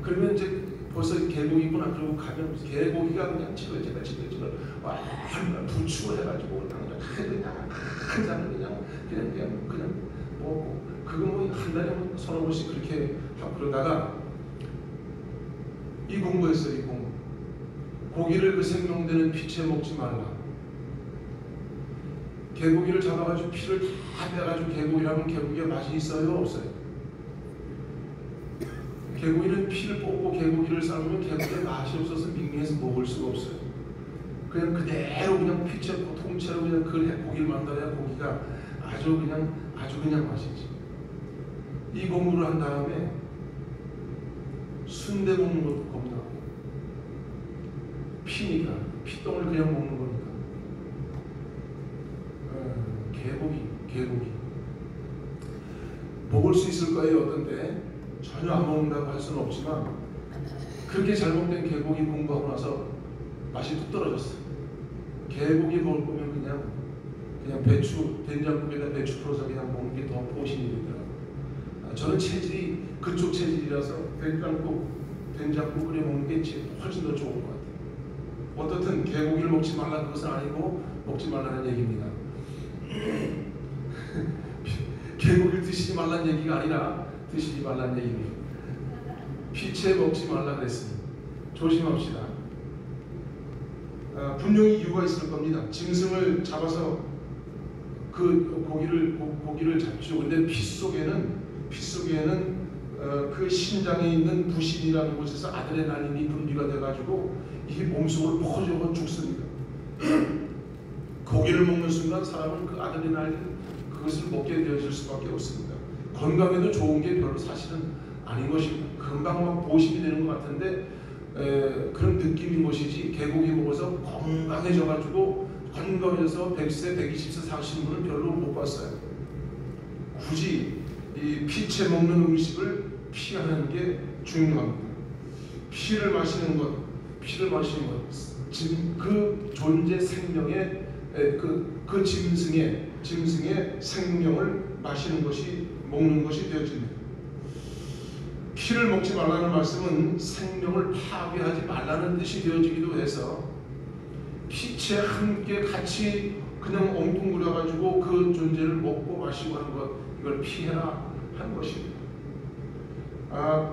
그러면 이제 벌써 개고기구나. 그리고 가면 개고기가 그냥 지글지글 와 부추고 해가지고 그냥 한 잔을 그냥 먹고 그거 뭐 한 달에 서너 번씩 그렇게 하고 그러다가 이 공부했어요. 이 공부. 고기를 그 생명되는 피채 먹지 말라. 개고기를 잡아가지고 피를 다 빼가지고 개고기라면 개고기가 맛이 있어요? 없어요? 개고기는 피를 뽑고 개고기를 삶으면 개고기의 맛이 없어서 밍밍해서 먹을 수가 없어요. 그냥 그대로 그냥 피채 통째로 그냥 그 고기를 만들어야 고기가 아주 그냥 맛이지. 이 공부를 한 다음에 순대 먹는 것도 겁나고, 피니까 피똥을 그냥 먹는 거니까. 개고기 먹을 수 있을 거예요. 어떤 때 전혀 안 먹는다고 할 수는 없지만, 그렇게 잘못된 개고기 공부하고 나서 맛이 뚝 떨어졌어. 개고기 먹을 거면 그냥 배추, 된장국에다 배추 풀어서 그냥 먹는 게 더 보신이 되더라고요. 저는 체질이 그쪽 체질이라서 된장국 끓여 먹는 게 훨씬 더 좋은 것 같아요. 어떻든 개고기를 먹지 말라 그것은 아니고 먹지 말라는 얘기입니다. 개고기를 드시지 말라는 얘기가 아니라 드시지 말라는 얘기입니다. 피채 먹지 말라 그랬으니 조심합시다. 분명히 이유가 있을 겁니다. 짐승을 잡아서 그 고기를 잡죠. 근데 피 속에는 그 신장에 있는 부신이라는 곳에서 아드레날린이 분비가 돼가지고 이게 몸속으로 퍼져서 죽습니다. 고기를 먹는 순간 사람은 그 아드레날린 그것을 먹게 되어질 수밖에 없습니다. 건강에도 좋은 게 별로 사실은 아닌 것입니다. 금방 막 보식이 되는 것 같은데 그런 느낌인 것이지, 개고기 먹어서 건강해져서 100세, 120세 사시는 분은 별로 못 봤어요. 굳이 이 피채 먹는 음식을 피하는 게 중요합니다. 피를 마시는 것, 그 존재 생명의 그 짐승의 생명을 먹는 것이 되어집니다. 피를 먹지 말라는 말씀은 생명을 파괴하지 말라는 뜻이 되어지기도 해서, 피채 함께 같이 그냥 엉뚱그려가지고 그 존재를 먹고 마시고 하는 것, 이걸 피해라 한 것입니다.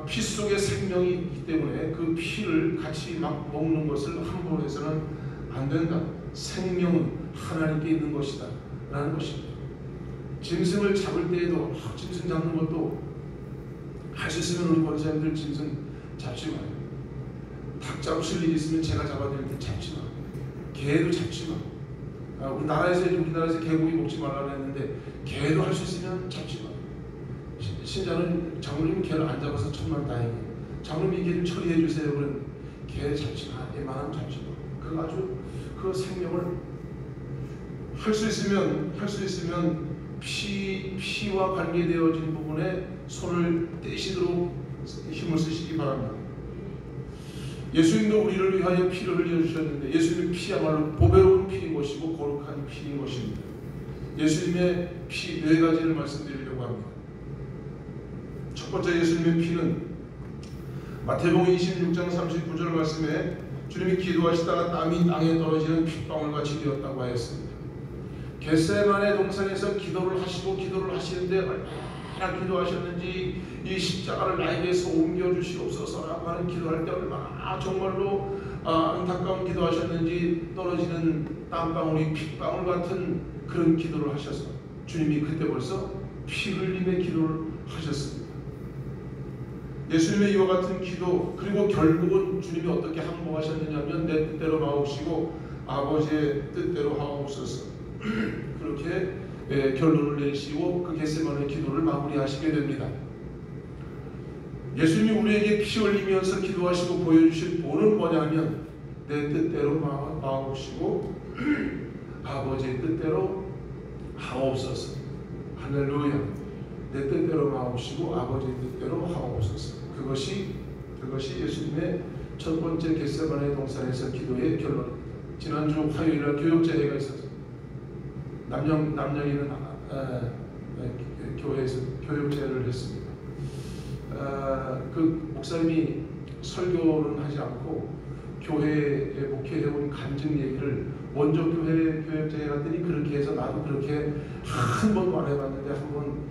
피 속에 생명이 있기 때문에 그 피를 같이 막 먹는 것을 함부로 해서는 안 된다. 생명은 하나님께 있는 것이다 라는 것입니다. 짐승을 잡을 때에도 짐승 잡는 것도 할 수 있으면 우리 권사님들 짐승 잡지 마요. 닭 잡으실 일이 있으면 제가 잡아드릴 때 잡지 마. 개도 잡지 마. 우리나라에서 개고기 먹지 말라고 했는데 개도 할 수 있으면 잡지 마. 신자는 장로님 개를 안 잡아서 천만다행이에요. 장로님 이 개 좀 처리해 주세요. 그런 개 잡지 마. 애만하면 잡지 마. 그 아주 그 생명을 할 수 있으면 피와 관계되어진 부분에 손을 떼시도록 힘을 쓰시기 바랍니다. 예수님도 우리를 위하여 피를 흘려주셨는데, 예수님의 피야말로 보배로운 피인 것이고 거룩한 피인 것입니다. 예수님의 피 4가지를 말씀드리려고 합니다. 첫 번째, 예수님의 피는 마태복음 26장 39절 말씀에 주님이 기도하시다가 땀이 땅에 떨어지는 핏방울같이 되었다고 하였습니다. 겟세마네 동산에서 기도를 하시는데 얼마나 기도하셨는지, 이 십자가를 나에게서 옮겨주시옵소서라고 하는 기도할 때 얼마나 정말로 안타까운 기도하셨는지, 떨어지는 땀방울이 핏방울 같은 그런 기도를 하셔서 주님이 그때 벌써 피 흘림의 기도를 하셨습니다. 예수님의 이와 같은 기도, 그리고 결국은 주님이 어떻게 항복하셨느냐면 내 뜻대로 마옵시고 아버지의 뜻대로 하옵소서, 그렇게 결론을 내시고 그 겟세마네 기도를 마무리하시게 됩니다. 예수님이 우리에게 피 흘리면서 기도하시고 보여주신 본은 뭐냐면 내 뜻대로 마옵시고 아버지의 뜻대로 하옵소서. 할렐루야. 내 뜻대로 마옵시고 아버지의 뜻대로 하옵소서. 그것이 예수님의 첫 번째 겟세마네 동산에서 기도의 결론입니다. 지난주 화요일날 교육제회가 있어서 남양이는 교회에서 교육제회를 했습니다. 그 목사님이 설교는 하지 않고 교회에 목회해온 간증 얘기를 먼저 교육제회 갔더니 그렇게 해서 나도 그렇게 한 번도 안 해봤는데 한번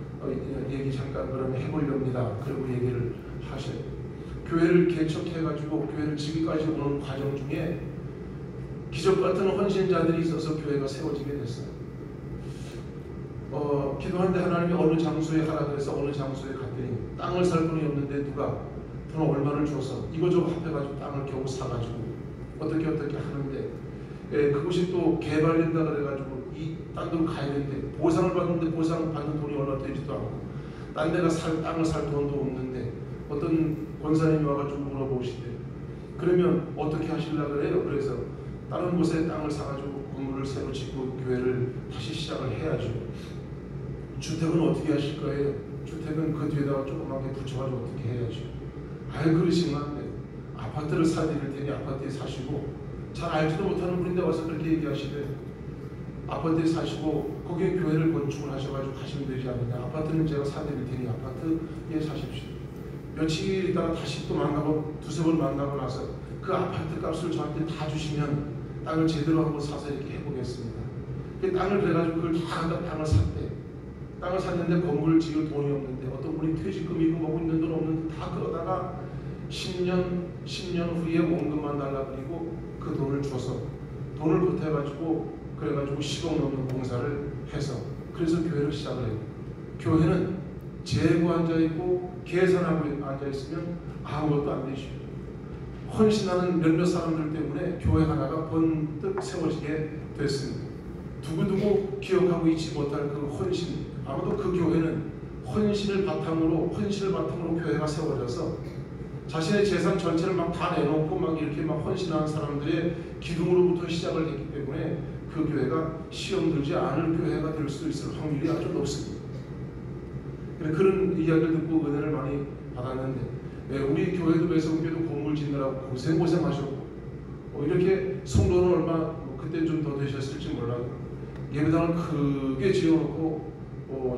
얘기 잠깐 그러면 해보렵니다. 그리고 얘기를 하셔요. 교회를 개척해가지고 교회를 지금까지 오는 과정 중에 기적 같은 헌신자들이 있어서 교회가 세워지게 됐어요. 기도하는데 하나님이 어느 장소에 하라 그래서 어느 장소에 갔더니 땅을 살 돈이 없는데 누가 돈 얼마를 줘서 이거저거 합해가지고 땅을 겨우 사가지고 어떻게 하는데 그곳이 또 개발된다 그래가지고 이 땅으로 가야 되는데 보상을 받는데 보상 받는 돈이 얼마 되지도 않고 딴 데가 땅을 살 돈도 없는데 어떤 권사님이 와가지고 물어보시대. 그러면 어떻게 하시려고 그래요? 그래서 다른 곳에 땅을 사가지고 건물을 새로 짓고 교회를 다시 시작을 해야죠. 주택은 어떻게 하실 거예요? 주택은 그 뒤에다가 조그맣게 붙여가지고 어떻게 해야죠? 아유 그러시면 안 돼요. 아파트를 사드릴 테니 아파트에 사시고, 잘 알지도 못하는 분인데 와서 그렇게 얘기하시대. 아파트에 사시고 거기에 교회를 건축을 하셔가지고 하시면 되지 않느냐. 아파트는 제가 사드릴 테니 아파트에 사십시오. 며칠 있다가 다시 또 만나고 두세 번 만나고 나서 그 아파트 값을 저한테 다 주시면 땅을 제대로 한번 사서 이렇게 해보겠습니다. 그 땅을 그래가지고 그걸 다 갖다 땅을 샀대. 땅을 샀는데 건물을 지을 돈이 없는데 어떤 분이 퇴직금이고 뭐고 있는 돈 없는데 다 그러다가 10년 후에 원금만 달라 그리고 그 돈을 줘서 돈을 보태가지고 그래가지고 10억 넘는 공사를 해서 그래서 교회를 시작을 해요. 교회는 재고 앉아있고 계산하고 앉아있으면 아무것도 안 되시죠. 헌신하는 몇몇 사람들 때문에 교회 하나가 번뜩 세워지게 됐습니다. 두고두고 기억하고 있지 못할 그 헌신, 아마도 그 교회는 헌신을 바탕으로 교회가 세워져서 자신의 재산 전체를 막 다 내놓고 막 이렇게 막 헌신하는 사람들의 기둥으로부터 시작을 했기 때문에 그 교회가 시험 들지 않을 교회가 될 수 있을 확률이 아주 높습니다. 그런 이야기를 듣고 은혜를 많이 받았는데, 우리 교회도 매성교회도 건물 짓느라고 고생하셨고, 이렇게 성도는 얼마 그때 좀 더 되셨을지 몰라도 예배당을 크게 지어놓고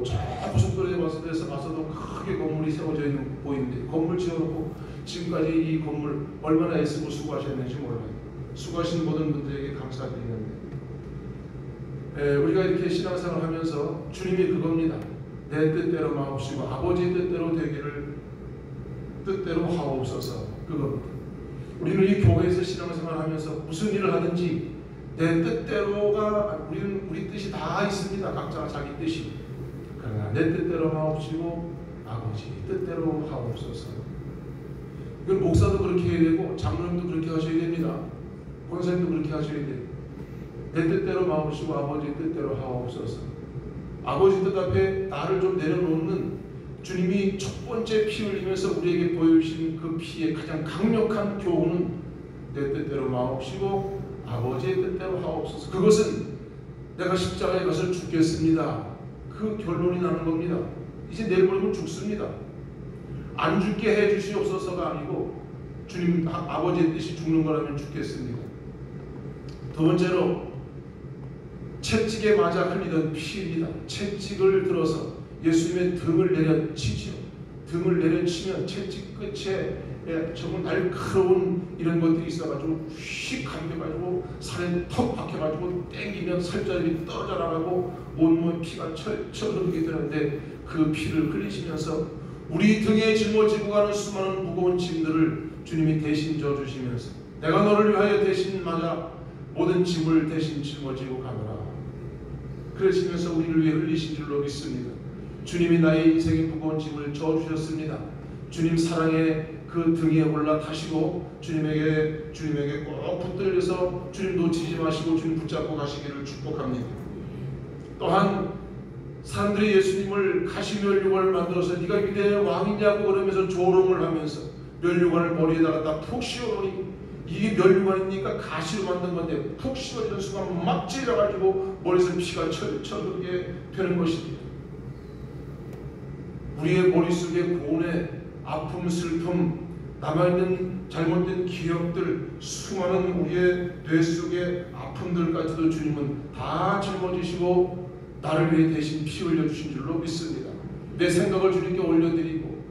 저 고속도로에 와서도 크게 건물이 세워져 있는 보이는데 건물 지어놓고 지금까지 이 건물 얼마나 애쓰고 수고하셨는지 몰라요. 수고하신 모든 분들에게 감사드리는데, 우리가 이렇게 신앙생활을 하면서 주님이 그겁니다. 내 뜻대로 마옵시고 아버지의 뜻대로 되기를 뜻대로 하옵소서. 그겁니다. 우리는 이 교회에서 신앙생활을 하면서 무슨 일을 하든지 내 뜻대로가 우리 뜻이 다 있습니다. 각자 자기 뜻이. 그러나 내 뜻대로 하옵시고 아버지 뜻대로 하옵소서. 이건 목사도 그렇게 해야 되고 장로님도 그렇게 하셔야 됩니다. 권사님도 그렇게 하셔야 돼요. 내 뜻대로 마옵시고 아버지 뜻대로 하옵소서. 아버지 뜻 앞에 나를 좀 내려놓는 주님이 첫 번째 피 흘리면서 우리에게 보여주신 그 피의 가장 강력한 교훈은 내 뜻대로 마옵시고 아버지의 뜻대로 하옵소서. 그것은 내가 십자가에 가서 죽겠습니다. 그 결론이 나는 겁니다. 이제 내일 모레면 죽습니다. 안 죽게 해주시옵소서가 아니고 주님 아버지의 뜻이 죽는 거라면 죽겠습니다. 두 번째로 채찍에 맞아 흘리던 피입니다. 채찍을 들어서 예수님의 등을 내려치죠. 등을 내려치면 채찍 끝에 정말 날카로운 이런 것들이 있어가지고 휙 감겨가지고 살에 턱 박혀가지고 땡기면 살점이 떨어져 나가고 온몸에 피가 철철 흐르게 되는데 그 피를 흘리시면서 우리 등에 짊어지고 가는 수많은 무거운 짐들을 주님이 대신 져주시면서 내가 너를 위하여 대신 맞아 모든 짐을 대신 짊어지고 가노라. 그러시면서 우리를 위해 흘리신 줄로 믿습니다. 주님이 나의 인생의 무거운 짐을 져주셨습니다. 주님 사랑에 그 등에 올라타시고 주님에게 꼭 붙들려서 주님 놓치지 마시고 주님 붙잡고 가시기를 축복합니다. 또한 사람들이 예수님을 가시면류관을 만들어서 네가 위대한 왕이냐고 그러면서 조롱을 하면서 면류관을 머리에다가 딱 푹 씌워놓으니 이게 면류관입니까? 가시로 만든 건데 푹 씌워지는 순간 막 찔러가지고 머리에서 피가 철철 흐르게 되는 것입니다. 우리의 머릿속에 고뇌, 아픔, 슬픔, 남아있는 잘못된 기억들, 수많은 우리의 뇌 속의 아픔들까지도 주님은 다 짊어지시고 나를 위해 대신 피 흘려주신 줄로 믿습니다. 내 생각을 주님께 올려드리고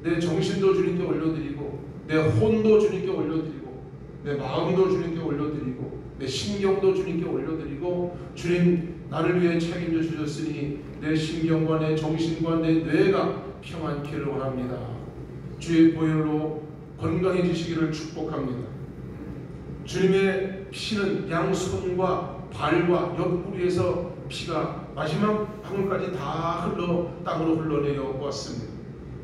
내 정신도 주님께 올려드리고 내 혼도 주님께 올려드리고 내 마음도 주님께 올려드리고 내 신경도 주님께 올려드리고 주님 나를 위해 책임져 주셨으니 내 신경과 내 정신과 내 뇌가 평안케를 원합니다. 주의 보혈로 건강해지시기를 축복합니다. 주님의 피는 양손과 발과 옆구리에서 피가 마지막 방울까지 다 흘러 땅으로 흘러내려 왔습니다.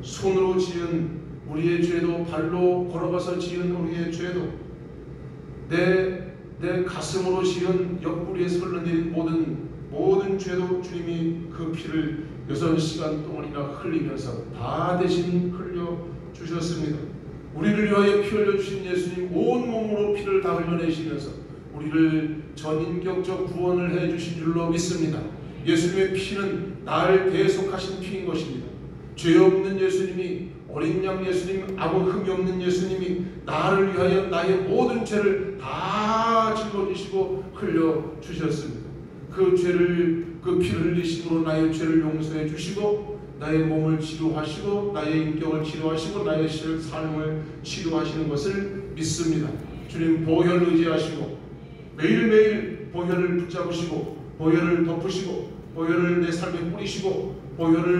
손으로 지은 우리의 죄도 발로 걸어가서 지은 우리의 죄도 내 내 가슴으로 지은 옆구리에 흘러내린 모든 죄도 주님이 그 피를 6시간 동안이나 흘리면서 다 대신 흘려 주셨습니다. 우리를 위하여 피 흘려 주신 예수님 온 몸으로 피를 다 흘려내시면서 우리를 전인격적 구원을 해 주신 줄로 믿습니다. 예수님의 피는 나를 대속하신 피인 것입니다. 죄 없는 예수님이, 어린 양 예수님, 아무 흠이 없는 예수님이 나를 위하여 나의 모든 죄를 다 짊어지시고 흘려 주셨습니다. 그 피를 흘리심으로 나의 죄를 용서해 주시고 나의 몸을 치료하시고 나의 인격을 치료하시고 나의 삶을 치료하시는 것을 믿습니다. 주님 보혈 의지하시고 매일매일 보혈을 붙잡으시고 보혈을 덮으시고 보혈을 내 삶에 뿌리시고 보혈로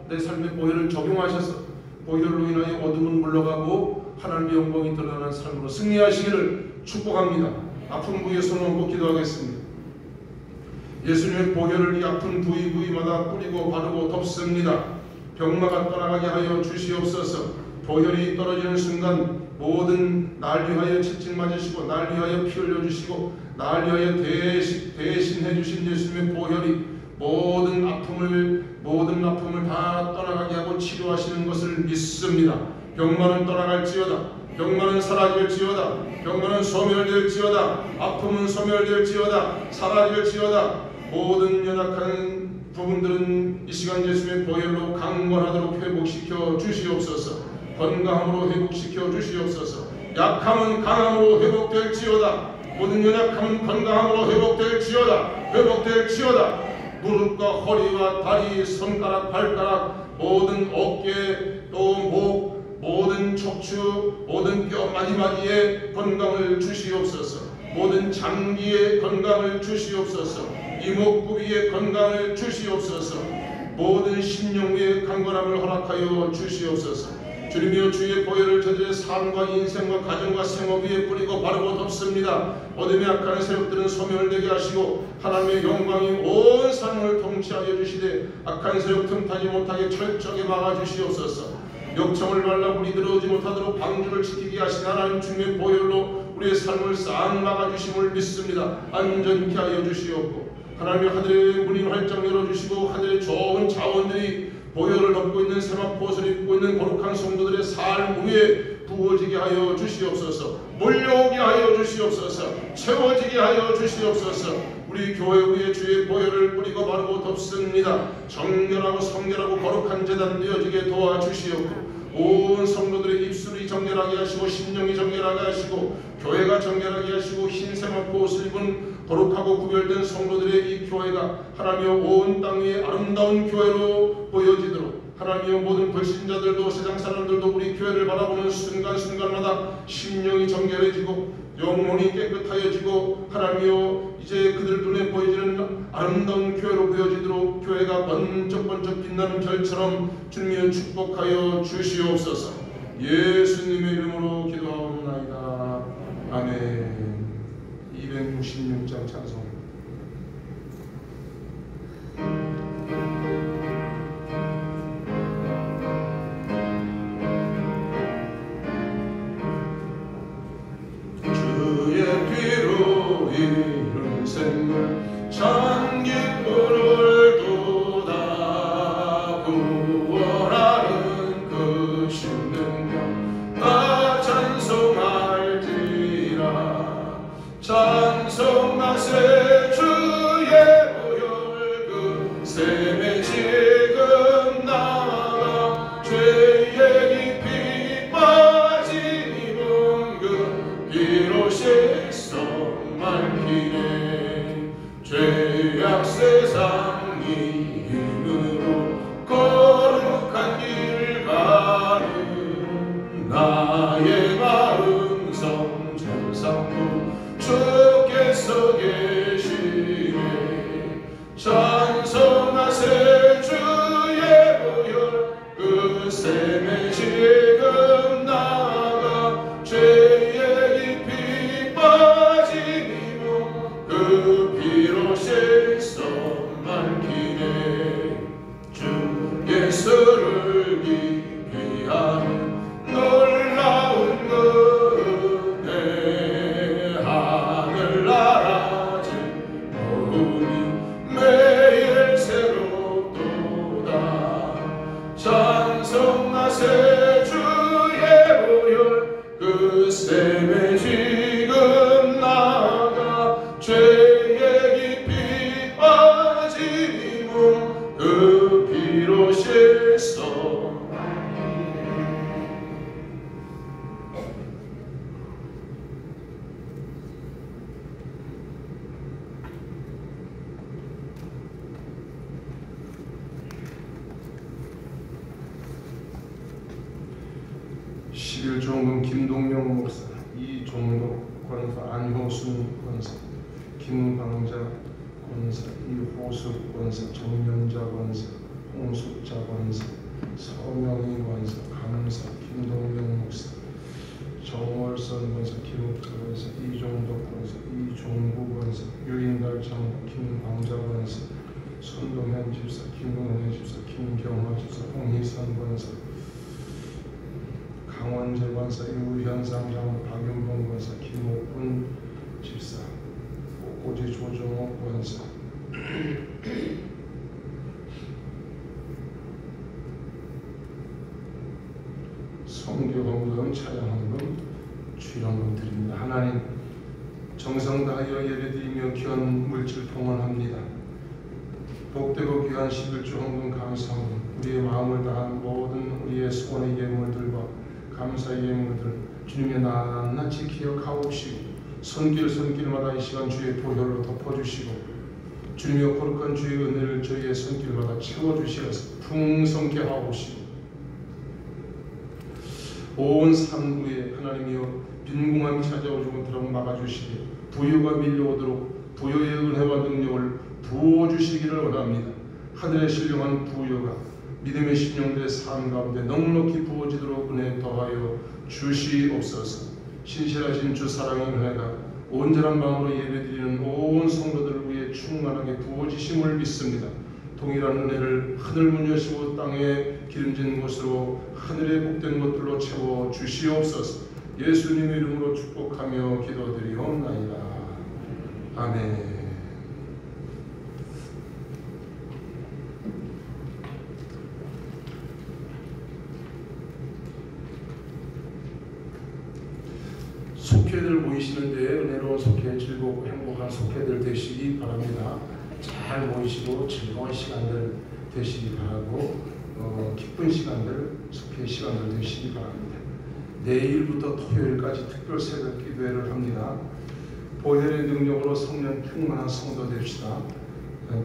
내 삶에 보혈을 적용하셔서 보혈로 인하여 어둠은 물러가고 하나님의 영광이 드러나는 삶으로 승리하시기를 축복합니다. 아픈 부위에 손을 얹고 기도하겠습니다. 예수님의 보혈을 이 아픈 부위마다 뿌리고 바르고 덮습니다. 병마가 떠나가게 하여 주시옵소서. 보혈이 떨어지는 순간 모든 날 위하여 채찍 맞으시고 날 위하여 피 흘려주시고 날 위하여 대신해 주신 예수님의 보혈이 모든 아픔을 다 떠나가게 하고 치료하시는 것을 믿습니다. 병만은 떠나갈지어다. 병만은 사라질지어다. 병만은 소멸될지어다. 아픔은 소멸될지어다. 사라질지어다. 모든 연약한 부분들은 이 시간 예수님의 보혈로 강건하도록 회복시켜 주시옵소서. 건강함으로 회복시켜 주시옵소서. 약함은 강함으로 회복될지어다. 모든 연약함은 건강함으로 회복될지어다. 무릎과 허리와 다리, 손가락, 발가락, 모든 어깨, 또 목, 모든 척추, 모든 뼈 마디마디에 건강을 주시옵소서. 모든 장기에 건강을 주시옵소서. 이목구비에 건강을 주시옵소서. 모든 심령의 강건함을 허락하여 주시옵소서. 주님이여 주의 보혈을 저들의 삶과 인생과 가정과 생업 위에 뿌리고 바르고 덮습니다. 어둠의 악한 세력들은 소멸되게 하시고 하나님의 영광이 온 삶을 통치하여 주시되 악한 세력 틈타지 못하게 철저하게 막아주시옵소서. 역청을 발라 물이 들어오지 못하도록 방주를 지키게 하신 하나님 주님의 보혈로 우리의 삶을 싹 막아주심을 믿습니다. 안전케 하여 주시옵고 하나님의 하늘의 문이 활짝 열어주시고 하늘의 좋은 자원들이 보혈을 덮고 있는 세마포옷을 입고 있는 거룩한 성도들의 삶 위에 부어지게 하여 주시옵소서. 몰려오게 하여 주시옵소서. 채워지게 하여 주시옵소서. 우리 교회 위에 주의 보혈을 뿌리고 바르고 덮습니다. 정결하고 성결하고 거룩한 제단 되어지게 도와주시옵고 온 성도들의 입술이 정결하게 하시고 심령이 정결하게 하시고 교회가 정결하게 하시고 흰 세마포옷을 입은 거룩하고 구별된 성도들의 이 교회가 하나님의 온 땅 위에 아름다운 교회로 보여지도록 하나님의 모든 불신자들도 세상 사람들도 우리 교회를 바라보는 순간순간마다 심령이 정결해지고 영혼이 깨끗하여지고 하나님이여 이제 그들 눈에 보여지는 아름다운 교회로 보여지도록 교회가 번쩍번쩍 빛나는 별처럼 주님이여 축복하여 주시옵소서. 예수님의 이름으로 기도하옵나이다. 아멘. 266장 찬송. 주의 피로 이룬 생물 참 기쁨을 도다 구원하는 그 신능력 다 찬송할지라. 찬송하세 주의 보혈 그 셈에 지금 나가 죄의 깊이 빠진 입은 그 비로시소 맑히네. 죄악 세상 이름으로 거룩한 길 가는 나의 마음 성천상부 주께서 계시네. 찬송하세 주의 보혈 그 셈에 지금 나가 죄의 깊이 빠진 이몸 그 피로 씻어 맑히네. 주 예수를 기피하는 놀라운 은혜 21조원금 김동명 목사, 이종덕 권사, 안효순 권사, 김광자 권사, 이호숙 권사, 정명자 권사, 홍숙자 권사, 서명희 권사, 감사, 김동명 목사, 정월선 권사, 김옥자 권사, 이종덕 권사, 이종구 권사, 유인달 장로, 김광자 권사, 손동현 집사, 김동현 집사, 김경화 집사, 홍희선 권사, 강원재 권사, 유현상 장로, 박윤봉 권사, 김옥훈 집사, 꽃꽂이 조정옥 권사, 성교헌금, 차량헌금, 출연금 드립니다. 하나님, 정성 다하여 예배드리며 귀한 물질 봉헌합니다. 복되고 귀한 11조 헌금 감사합니다. 우리의 마음을 다한 모든 우리의 소원의 예물들과 감사의 예물들 주님의 낱낱이 기억하옵시고 손길마다 이 시간 주의 보혈로 덮어주시고 주님의 거룩한 주의 은혜를 저희의 손길마다 채워주시어서 풍성케 하옵시고 온 산부에 하나님이여 빈궁함이 찾아오지 못하도록 막아주시되 부요가 밀려오도록 부요의 은혜와 능력을 부어주시기를 원합니다. 하늘의 신령한 부요가 믿음의 심령들의 삶 가운데 넉넉히 부어지도록 은혜 더하여 주시옵소서. 신실하신 주 사랑의 은혜가 온전한 마음으로 예배드리는 온 성도들 위해 충만하게 부어지심을 믿습니다. 동일한 은혜를 하늘 문 여시고 땅에 기름진 곳으로 하늘의 복된 것들로 채워 주시옵소서. 예수님의 이름으로 축복하며 기도드리옵나이다. 아멘. 속회들 모이시는데 은혜로운 속회, 즐겁고 행복한 속회들 되시기 바랍니다. 잘 모이시고 즐거운 시간들 되시기 바라고 기쁜 시간들, 속회 시간들 되시기 바랍니다. 내일부터 토요일까지 특별 새벽 기도회를 합니다. 보혈의 능력으로 성령 충만한 성도 됩시다.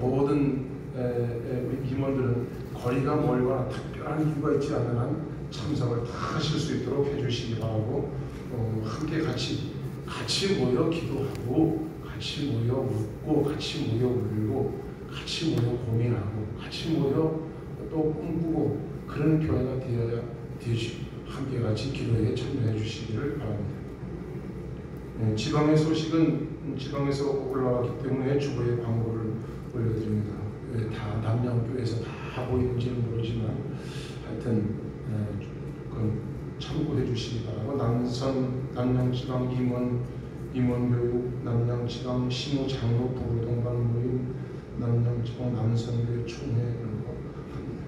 모든 우리 임원들은 거리가 멀거나 특별한 이유가 있지 않는 한 참석을 다 하실 수 있도록 해주시기 바라고 함께 같이 모여 기도하고 같이 모여 웃고 같이 모여 울고 같이 모여 고민하고 같이 모여 또 꿈꾸고 그런 교회가 되어야 되지. 함께 같이 기도에 참여해 주시기를 바랍니다. 지방의 소식은 지방에서 올라왔기 때문에 주보에 광고를 올려드립니다. 다 남양교에서 다 보이는지는 모르지만 하여튼 참고해 주시기 바라고 남양지방 임원교육, 남양지방 시무장로 부동반 모임, 남양지방 남선교회 총회 이런 거 합니다.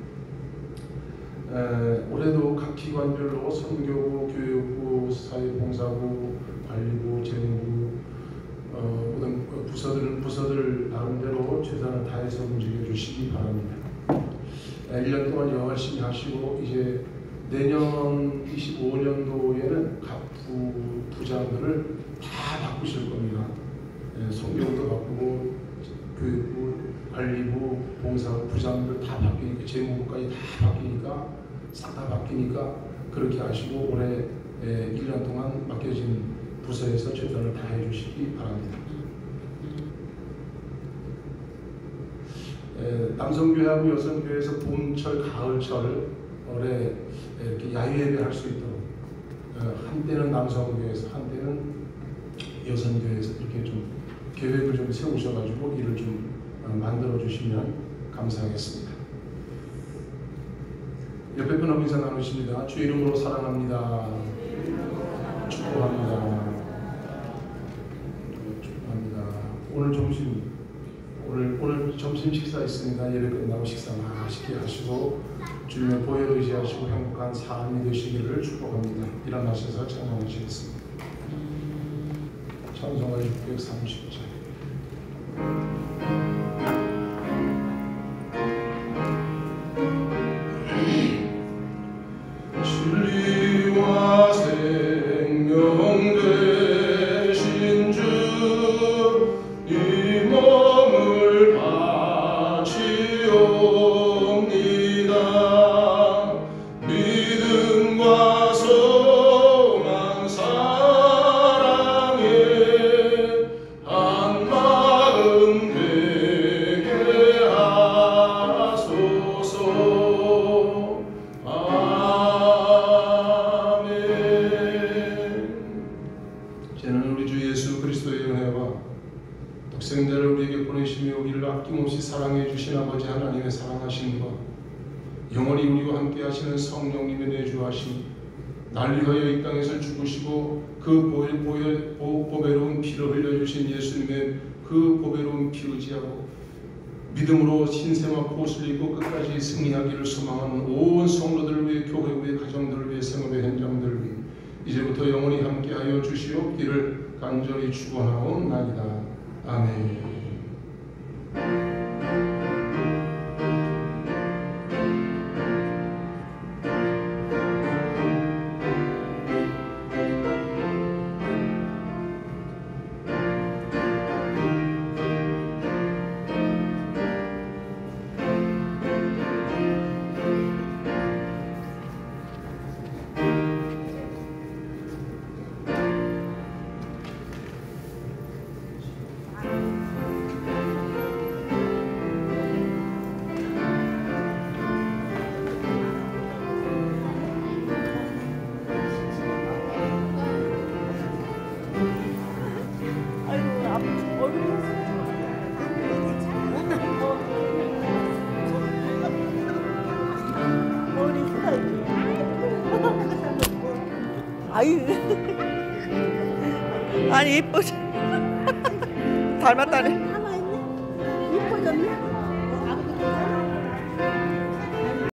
올해도 각 기관별로 선교부, 교육부, 사회봉사부, 관리부, 재무부 모든 부서들 나름대로 최선을 다해서 움직여 주시기 바랍니다. 1년 동안 열심히 하시고 이제 내년 25년도에는 각 부장들을 다 바꾸실 겁니다. 선교부도 바꾸고 교육부, 관리부, 봉사부, 부장들 다 바뀌니까 재무부까지 다 바뀌니까 싹 다 바뀌니까 그렇게 하시고 올해 1년 동안 맡겨진 부서에서 최선을 다해 주시기 바랍니다. 남성교회하고 여성교회에서 봄철, 가을철 올해 이렇게 야유예배 할 수 있도록 한때는 남성교회에서 한때는 여성교회에서 이렇게 좀 계획을 좀 세우셔가지고 일을 좀 만들어 주시면 감사하겠습니다. 옆에 분 인사 나누십니다. 주 이름으로 사랑합니다. 축복합니다. 축복합니다. 오늘 점심 식사 있습니다. 예배 끝나고 식사 맛있게 하시고 주님의 보혈 의지하시고 행복한 삶이 되시기를 축복합니다. 일어나셔서 찬양하시겠습니다. 찬송가 630장. 진리와 생명 되신 주 이 몸을 바치옵니다. 믿음과 소망 사랑해 주신 아버지 하나님의 사랑하심과 영원히 우리와 함께 하시는 성령님의 내주하심, 날 위하여 이 땅에서 죽으시고 그 보배로운 피를 흘려주신 예수님의 그 보배로운 피 의지하고 믿음으로 신세와 보슬 입고 끝까지 승리하기를 소망하는 온 성도들을 위해, 교회 위해, 가정들을 위해, 생업의 현장들을 위해 이제부터 영원히 함께하여 주시옵기를 간절히 축원하옵나이다. 아멘. 아유. 아니 예쁘지. 닮았다네. 하나 있네. 이뻐졌네. 아무도 괜찮아?